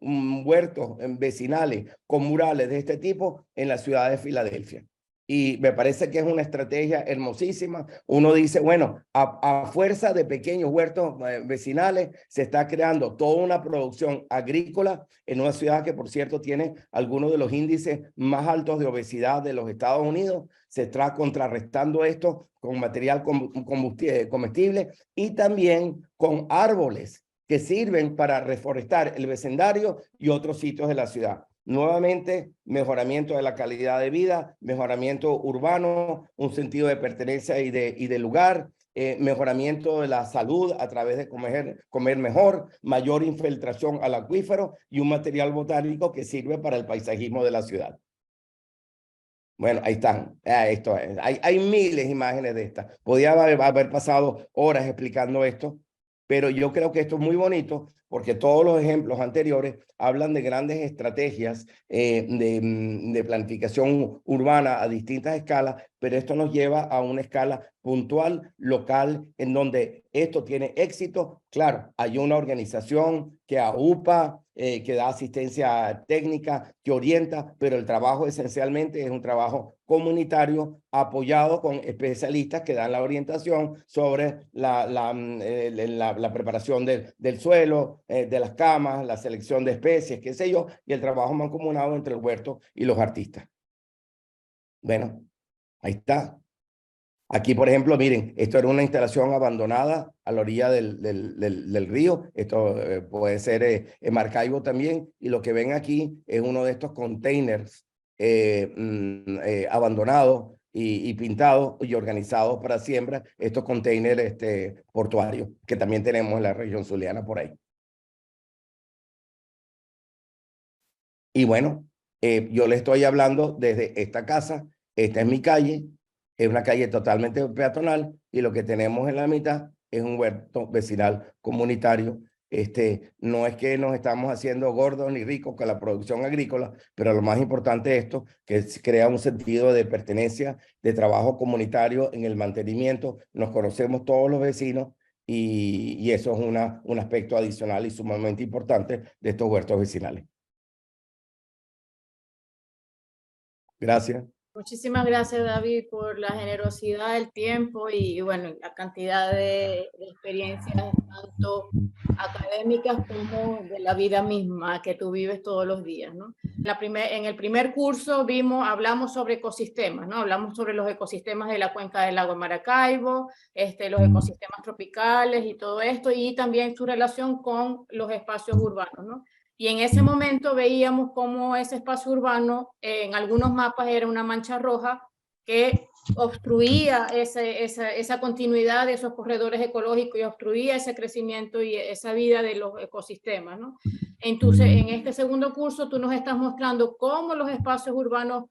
Speaker 2: huertos vecinales con murales de este tipo en la ciudad de Filadelfia. Y me parece que es una estrategia hermosísima. Uno dice, bueno, a fuerza de pequeños huertos vecinales se está creando toda una producción agrícola en una ciudad que, por cierto, tiene algunos de los índices más altos de obesidad de los Estados Unidos. Se está contrarrestando esto con material comestible y también con árboles que sirven para reforestar el vecindario y otros sitios de la ciudad. Nuevamente, mejoramiento de la calidad de vida, mejoramiento urbano, un sentido de pertenencia y de lugar, mejoramiento de la salud a través de comer mejor, mayor infiltración al acuífero y un material botánico que sirve para el paisajismo de la ciudad. Bueno, ahí están. Esto es. Hay miles de imágenes de estas. Podía haber pasado horas explicando esto, pero yo creo que esto es muy bonito porque todos los ejemplos anteriores hablan de grandes estrategias de planificación urbana a distintas escalas, pero esto nos lleva a una escala puntual, local, en donde esto tiene éxito. Claro, hay una organización que AUPA, que da asistencia técnica, que orienta, pero el trabajo esencialmente es un trabajo comunitario apoyado con especialistas que dan la orientación sobre la preparación del suelo, de las camas, la selección de especies, qué sé yo, y el trabajo mancomunado entre el huerto y los artistas. Bueno, ahí está. Aquí, por ejemplo, miren, esto era una instalación abandonada a la orilla del río. Esto puede ser en Maracaibo también. Y lo que ven aquí es uno de estos containers abandonados y pintados y organizados para siembra. Estos containers portuarios que también tenemos en la región zuliana por ahí. Y bueno, yo le estoy hablando desde esta casa. Esta es mi calle. Es una calle totalmente peatonal y lo que tenemos en la mitad es un huerto vecinal comunitario. No es que nos estamos haciendo gordos ni ricos con la producción agrícola, pero lo más importante es esto, que crea un sentido de pertenencia, de trabajo comunitario en el mantenimiento. Nos conocemos todos los vecinos y eso es un aspecto adicional y sumamente importante de estos huertos vecinales. Gracias.
Speaker 1: Muchísimas gracias, David, por la generosidad, el tiempo y bueno, la cantidad de experiencias, tanto académicas como de la vida misma que tú vives todos los días, ¿no? En el primer curso hablamos sobre ecosistemas, ¿no? Hablamos sobre los ecosistemas de la cuenca del lago Maracaibo, los ecosistemas tropicales y todo esto, y también su relación con los espacios urbanos, ¿no? Y en ese momento veíamos cómo ese espacio urbano en algunos mapas era una mancha roja que obstruía esa continuidad de esos corredores ecológicos y obstruía ese crecimiento y esa vida de los ecosistemas, ¿no? Entonces, en este segundo curso tú nos estás mostrando cómo los espacios urbanos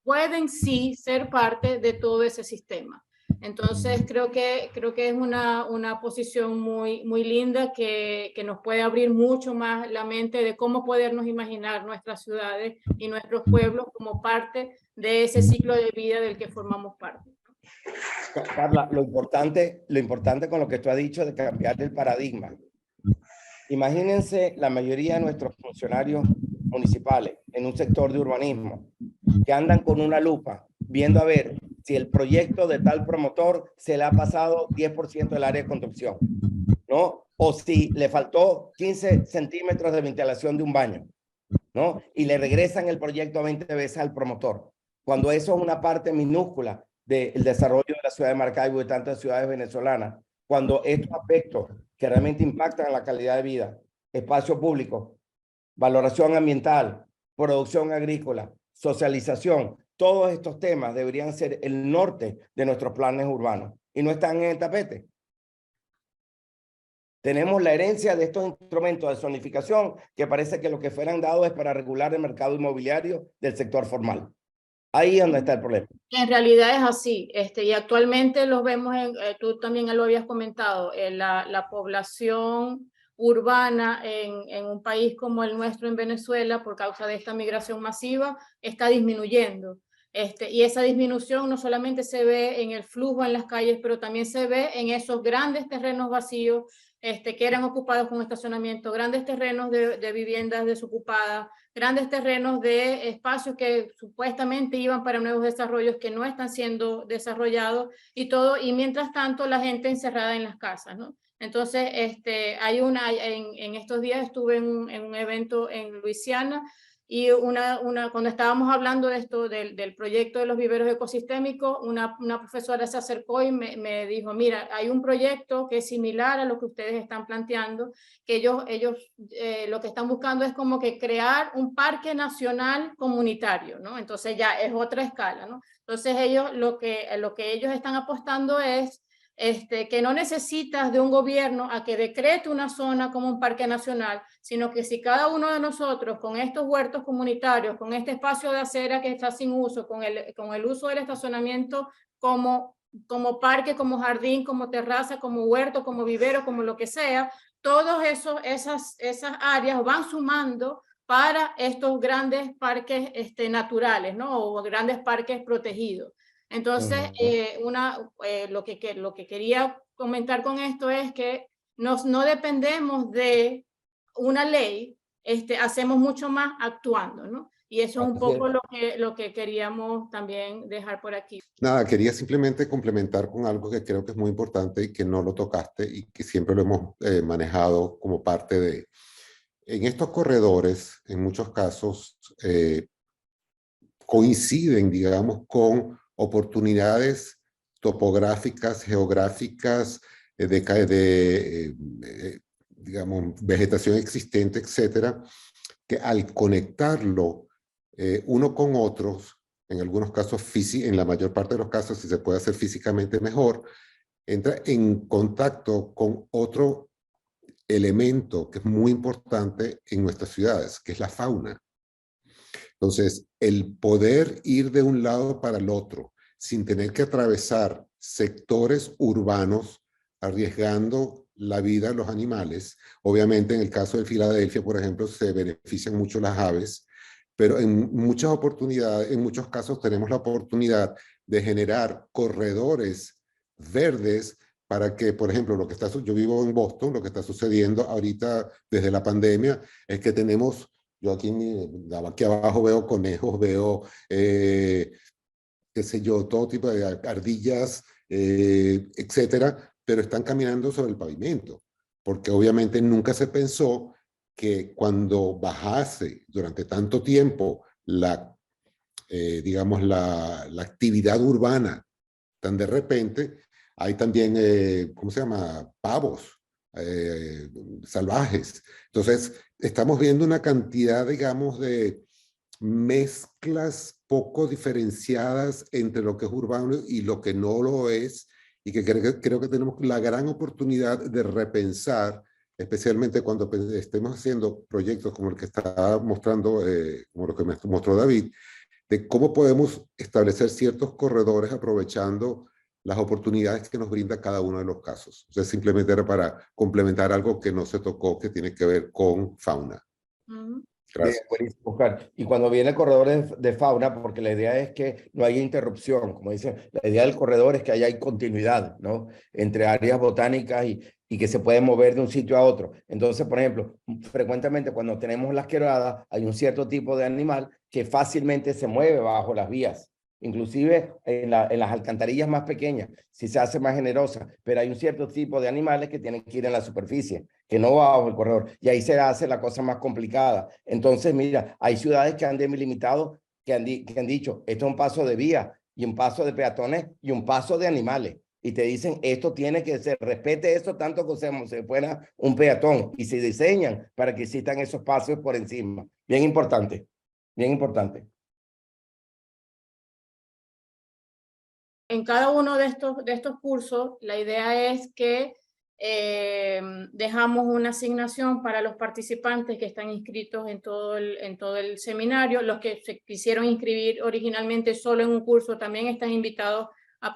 Speaker 1: pueden sí ser parte de todo ese sistema. Entonces creo que es una posición muy linda que nos puede abrir mucho más la mente de cómo podernos imaginar nuestras ciudades y nuestros pueblos como parte de ese ciclo de vida del que formamos parte.
Speaker 2: Carla, lo importante con lo que tú has dicho de cambiar el paradigma. Imagínense la mayoría de nuestros funcionarios municipales en un sector de urbanismo que andan con una lupa viendo a ver si el proyecto de tal promotor se le ha pasado 10% del área de construcción, ¿no? O si le faltó 15 centímetros de ventilación de un baño, ¿no? Y le regresan el proyecto 20 veces al promotor, cuando eso es una parte minúscula del desarrollo de la ciudad de Maracaibo y de tantas ciudades venezolanas, cuando estos aspectos que realmente impactan en la calidad de vida, espacio público, valoración ambiental, producción agrícola, socialización, todos estos temas deberían ser el norte de nuestros planes urbanos y no están en el tapete. Tenemos la herencia de estos instrumentos de zonificación que parece que lo que fueran dados es para regular el mercado inmobiliario del sector formal. Ahí es donde está el problema.
Speaker 1: En realidad es así, y actualmente los vemos, tú también lo habías comentado, la población urbana en un país como el nuestro en Venezuela, por causa de esta migración masiva, está disminuyendo. Y esa disminución no solamente se ve en el flujo en las calles, pero también se ve en esos grandes terrenos vacíos, que eran ocupados con estacionamiento, grandes terrenos de viviendas desocupadas, grandes terrenos de espacios que supuestamente iban para nuevos desarrollos que no están siendo desarrollados y todo, y mientras tanto la gente encerrada en las casas, ¿no? Entonces, en estos días estuve en un evento en Luisiana y cuando estábamos hablando de esto, del proyecto de los viveros ecosistémicos, una profesora se acercó y me dijo, mira, hay un proyecto que es similar a lo que ustedes están planteando, que ellos lo que están buscando es como que crear un parque nacional comunitario, ¿no? Entonces ya es otra escala, ¿no? Entonces ellos, lo que ellos están apostando es que no necesitas de un gobierno a que decrete una zona como un parque nacional, sino que si cada uno de nosotros con estos huertos comunitarios, con este espacio de acera que está sin uso, con el uso del estacionamiento como parque, como jardín, como terraza, como huerto, como vivero, como lo que sea, todas esas áreas van sumando para estos grandes parques naturales, ¿no? O grandes parques protegidos. Entonces, lo que quería comentar con esto es que no dependemos de una ley, hacemos mucho más actuando, ¿no? Y eso es un poco lo que queríamos también dejar por aquí.
Speaker 3: Nada, quería simplemente complementar con algo que creo que es muy importante y que no lo tocaste y que siempre lo hemos manejado como parte de... En estos corredores, en muchos casos, coinciden, digamos, con oportunidades topográficas, geográficas, digamos, vegetación existente, etcétera, que al conectarlo uno con otros, en algunos casos, en la mayor parte de los casos, si se puede hacer físicamente mejor, entra en contacto con otro elemento que es muy importante en nuestras ciudades, que es la fauna. Entonces, el poder ir de un lado para el otro sin tener que atravesar sectores urbanos arriesgando la vida de los animales. Obviamente, en el caso de Filadelfia, por ejemplo, se benefician mucho las aves, pero en muchas oportunidades, en muchos casos tenemos la oportunidad de generar corredores verdes para que, por ejemplo, yo vivo en Boston, lo que está sucediendo ahorita desde la pandemia es que tenemos, yo aquí abajo veo conejos, veo, qué sé yo, todo tipo de ardillas, etcétera, pero están caminando sobre el pavimento, porque obviamente nunca se pensó que cuando bajase durante tanto tiempo digamos, la actividad urbana, tan de repente, hay también, ¿cómo se llama? Pavos salvajes. Entonces, estamos viendo una cantidad, digamos, de mezclas poco diferenciadas entre lo que es urbano y lo que no lo es, y que creo que tenemos la gran oportunidad de repensar, especialmente cuando estemos haciendo proyectos como el que está mostrando, como lo que me mostró David, de cómo podemos establecer ciertos corredores aprovechando las oportunidades que nos brinda cada uno de los casos. O sea, simplemente era para complementar algo que no se tocó, que tiene que ver con fauna.
Speaker 2: Gracias. Bien, buenísimo, Oscar. Y cuando viene el corredor de fauna, porque la idea es que no haya interrupción, como dicen, la idea del corredor es que haya continuidad, ¿no? Entre áreas botánicas y que se pueden mover de un sitio a otro. Entonces, por ejemplo, frecuentemente cuando tenemos las quebradas, hay un cierto tipo de animal que fácilmente se mueve bajo las vías. Inclusive en las alcantarillas más pequeñas, si se hace más generosa, pero hay un cierto tipo de animales que tienen que ir en la superficie, que no va bajo el corredor, y ahí se hace la cosa más complicada. Entonces, mira, hay ciudades que han delimitado, que han dicho, esto es un paso de vía, y un paso de peatones, y un paso de animales, y te dicen, esto tiene que ser, respete eso tanto que se fuera un peatón, y se diseñan para que existan esos pasos por encima. Bien importante, bien importante.
Speaker 1: En cada uno de estos cursos, la idea es que dejamos una asignación para los participantes que están inscritos en todo el seminario. Los que se quisieron inscribir originalmente solo en un curso también están invitados a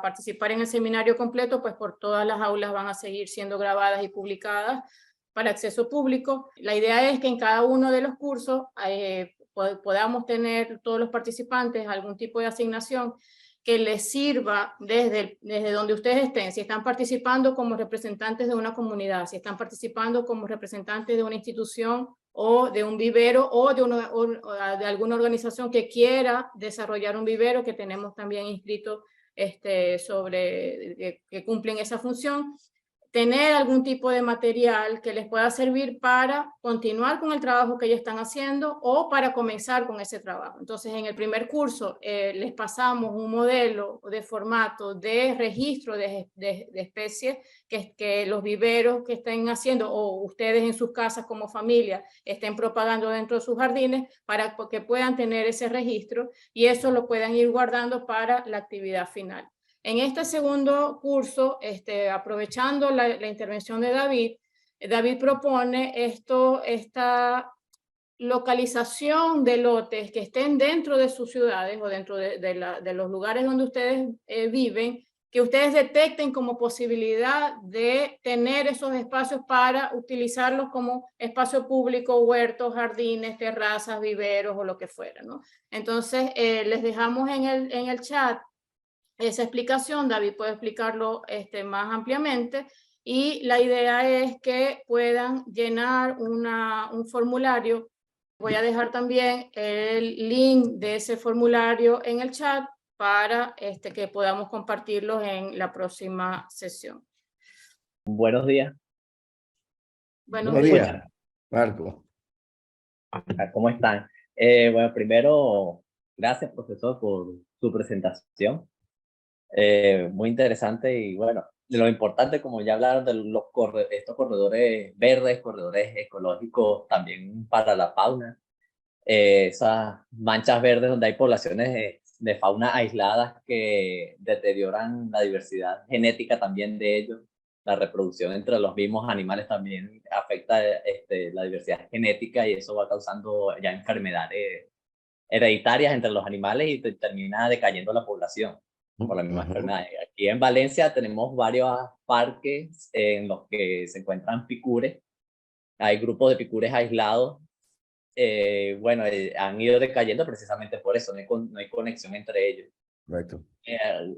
Speaker 1: participar en el seminario completo, pues por todas las aulas van a seguir siendo grabadas y publicadas para acceso público. La idea es que en cada uno de los cursos podamos tener todos los participantes algún tipo de asignación que les sirva desde donde ustedes estén, si están participando como representantes de una comunidad, si están participando como representantes de una institución o de un vivero o de alguna organización que quiera desarrollar un vivero, que tenemos también inscritos que cumplen esa función, tener algún tipo de material que les pueda servir para continuar con el trabajo que ellos están haciendo o para comenzar con ese trabajo. Entonces, en el primer curso les pasamos un modelo de formato de registro de especies que los viveros que estén haciendo o ustedes en sus casas como familia estén propagando dentro de sus jardines para que puedan tener ese registro y eso lo puedan ir guardando para la actividad final. En este segundo curso, aprovechando la intervención de David, David propone esta localización de lotes que estén dentro de sus ciudades o dentro de los lugares donde ustedes viven, que ustedes detecten como posibilidad de tener esos espacios para utilizarlos como espacio público, huertos, jardines, terrazas, viveros o lo que fuera, ¿no? Entonces, les dejamos en el chat esa explicación. David puede explicarlo más ampliamente y la idea es que puedan llenar un formulario. Voy a dejar también el link de ese formulario en el chat para que podamos compartirlos en la próxima sesión.
Speaker 4: Buenos días.
Speaker 1: Buenos días,
Speaker 2: Marco.
Speaker 4: ¿Cómo están? Bueno, primero, gracias, profesor, por su presentación. Muy interesante y bueno, lo importante, como ya hablaron de estos corredores verdes, corredores ecológicos también para la fauna, esas manchas verdes donde hay poblaciones de fauna aisladas que deterioran la diversidad genética también de ellos, la reproducción entre los mismos animales también afecta la diversidad genética y eso va causando ya enfermedades hereditarias entre los animales y termina decayendo la población por la misma enfermedad. Aquí en Valencia tenemos varios parques en los que se encuentran picures. Hay grupos de picures aislados. Bueno, han ido decayendo precisamente por eso, no hay conexión entre ellos.
Speaker 2: Correcto.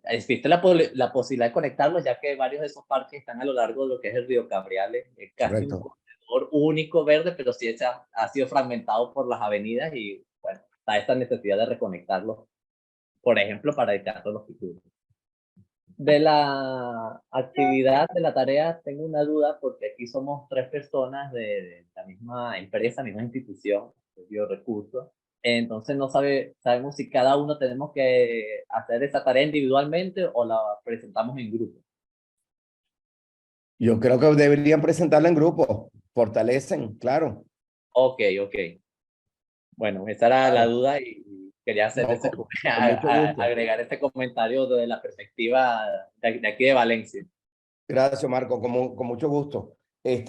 Speaker 4: Existe la posibilidad de conectarlos, ya que varios de esos parques están a lo largo de lo que es el río Cabriales. Es casi un corredor único verde, pero sí ha sido fragmentado por las avenidas y bueno, está esta necesidad de reconectarlos, por ejemplo, para evitar todos los picures. De la actividad, de la tarea, tengo una duda porque aquí somos 3 personas de la misma empresa, misma institución de biorecursos. Entonces no sabemos si cada uno tenemos que hacer esa tarea individualmente o la presentamos en grupo.
Speaker 2: Yo creo que deberían presentarla en grupo. Fortalecen, claro.
Speaker 4: Ok. Bueno, esa era la duda y quería hacer agregar este comentario de la perspectiva de aquí de Valencia.
Speaker 2: Gracias, Marco, con mucho gusto.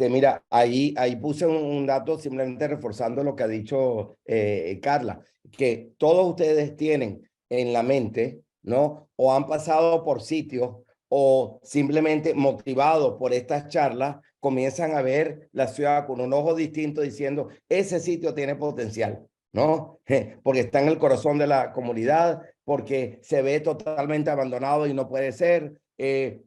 Speaker 2: Mira, ahí puse un dato simplemente reforzando lo que ha dicho Carla, que todos ustedes tienen en la mente, ¿no? O han pasado por sitios o simplemente motivados por estas charlas, comienzan a ver la ciudad con un ojo distinto diciendo, ese sitio tiene potencial, ¿no? Porque está en el corazón de la comunidad, porque se ve totalmente abandonado y no puede ser,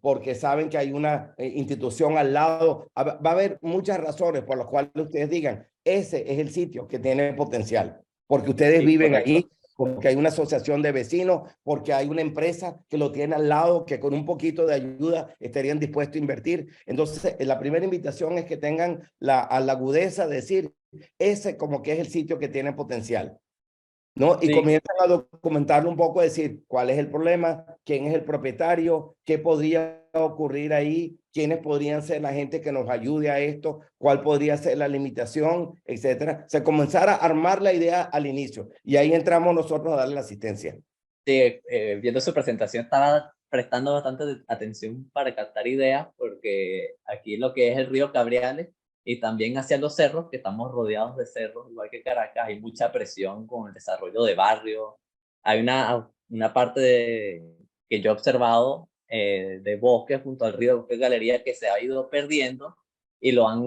Speaker 2: porque saben que hay una institución al lado. Va a haber muchas razones por las cuales ustedes digan, ese es el sitio que tiene potencial, porque ustedes viven ahí, porque hay una asociación de vecinos, porque hay una empresa que lo tiene al lado, que con un poquito de ayuda estarían dispuestos a invertir. Entonces, la primera invitación es que tengan la agudeza de decir, ese como que es el sitio que tiene potencial, ¿no? Y comienzan a documentarlo un poco, decir cuál es el problema, quién es el propietario, qué podría ocurrir ahí, quiénes podrían ser la gente que nos ayude a esto, cuál podría ser la limitación, etcétera. O sea, comenzar a armar la idea al inicio y ahí entramos nosotros a darle la asistencia.
Speaker 4: Sí, viendo su presentación estaba prestando bastante atención para captar ideas, porque aquí lo que es el río Cabriales y también hacia los cerros, que estamos rodeados de cerros, igual que Caracas, hay mucha presión con el desarrollo de barrios. Hay una parte que yo he observado de bosque junto al río de Galería que se ha ido perdiendo y lo han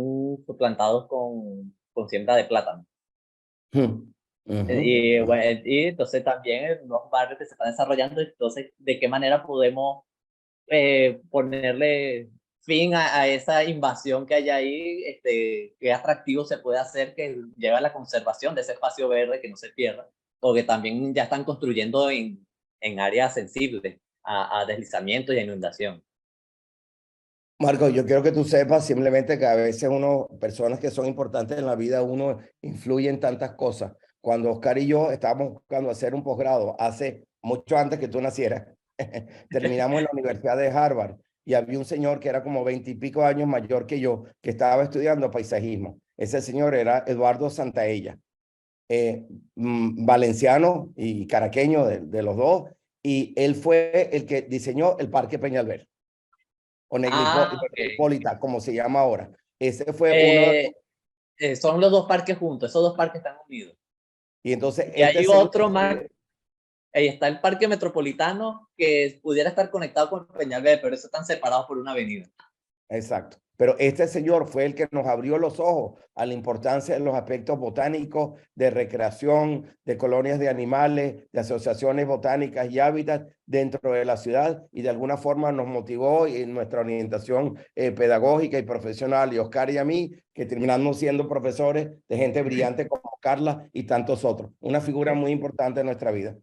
Speaker 4: suplantado con siembra de plátano. Y, bueno, y entonces también los barrios que se están desarrollando, entonces, ¿de qué manera podemos ponerle fin a esa invasión que hay ahí? ¿Qué atractivo se puede hacer que lleve a la conservación de ese espacio verde que no se pierda? Porque también ya están construyendo en áreas sensibles a deslizamiento y a inundación.
Speaker 2: Marco, yo quiero que tú sepas simplemente que a veces personas que son importantes en la vida, uno influye en tantas cosas. Cuando Oscar y yo estábamos buscando hacer un posgrado, hace mucho antes que tú nacieras, terminamos en la Universidad de Harvard y había un señor que era como 20 y pico años mayor que yo, que estaba estudiando paisajismo. Ese señor era Eduardo Santaella, valenciano y caraqueño de los dos, y él fue el que diseñó el Parque Peñalver. O Negripólita, como se llama ahora. Ese fue uno.
Speaker 4: Son los dos parques juntos, esos dos parques están unidos.
Speaker 2: Y entonces.
Speaker 4: Y hay otro más. Ahí está el Parque Metropolitano, que pudiera estar conectado con Peñalver, pero eso están separados por una avenida.
Speaker 2: Exacto. Pero este señor fue el que nos abrió los ojos a la importancia de los aspectos botánicos, de recreación, de colonias de animales, de asociaciones botánicas y hábitats dentro de la ciudad, y de alguna forma nos motivó en nuestra orientación pedagógica y profesional, y Oscar y a mí, que terminamos siendo profesores de gente brillante como Carla y tantos otros. Una figura muy importante en nuestra vida.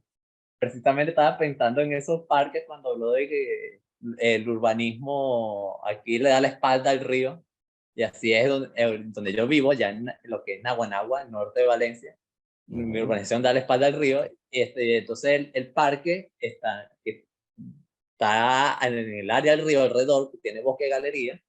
Speaker 4: Precisamente estaba pensando en esos parques cuando habló de que el urbanismo aquí le da la espalda al río, y así es donde yo vivo, ya en lo que es Naguanagua, el norte de Valencia. Mi urbanización da la espalda al río, entonces el parque está en el área del río alrededor, que tiene bosque y galería,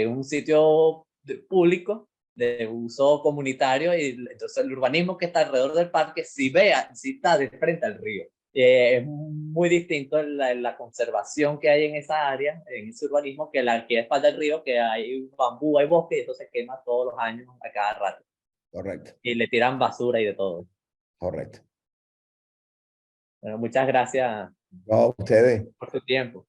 Speaker 4: un sitio público de uso comunitario, y entonces el urbanismo que está alrededor del parque sí está de frente al río. Es muy distinto la conservación que hay en esa área, en ese urbanismo, que la que es espalda del río, que hay bambú, hay bosque, y entonces quema todos los años a cada rato.
Speaker 2: Correcto.
Speaker 4: Y le tiran basura y de todo.
Speaker 2: Correcto.
Speaker 4: Bueno, muchas gracias.
Speaker 2: No, ustedes.
Speaker 4: Por su tiempo.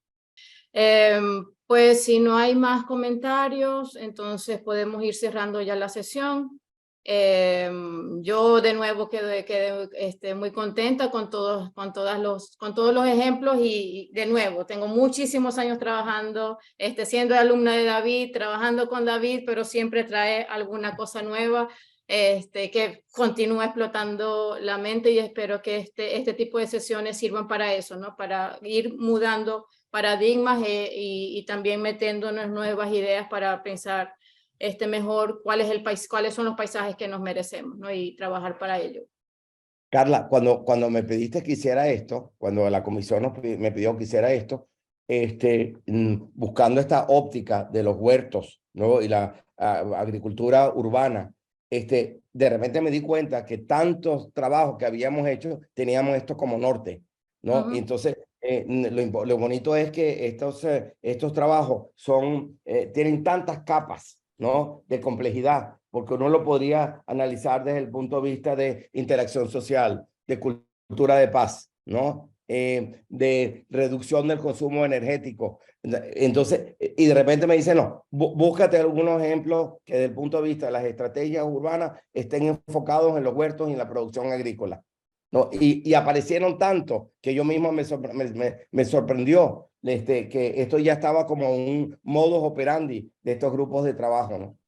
Speaker 1: Pues si no hay más comentarios, entonces podemos ir cerrando ya la sesión. Yo de nuevo quedé muy contenta con todos los ejemplos, y de nuevo tengo muchísimos años trabajando, siendo alumna de David, trabajando con David, pero siempre trae alguna cosa nueva que continúa explotando la mente, y espero que este tipo de sesiones sirvan para eso, ¿no? Para ir mudando paradigmas y también metiéndonos nuevas ideas para pensar mejor cuáles son los paisajes que nos merecemos, ¿no? Y trabajar para ello.
Speaker 2: Carla, cuando me pediste que hiciera esto, cuando la comisión me pidió que hiciera esto, buscando esta óptica de los huertos, ¿no? Y la agricultura urbana, de repente me di cuenta que tantos trabajos que habíamos hecho, teníamos esto como norte, ¿no? Y entonces, lo bonito es que estos trabajos tienen tantas capas, ¿no? De complejidad, porque uno lo podría analizar desde el punto de vista de interacción social, de cultura de paz, ¿no? De reducción del consumo energético. Entonces, y de repente me dice, no, búscate algunos ejemplos que desde el punto de vista de las estrategias urbanas estén enfocados en los huertos y en la producción agrícola, ¿no? Y aparecieron tanto que yo mismo me sorprendió que esto ya estaba como un modus operandi de estos grupos de trabajo, ¿no?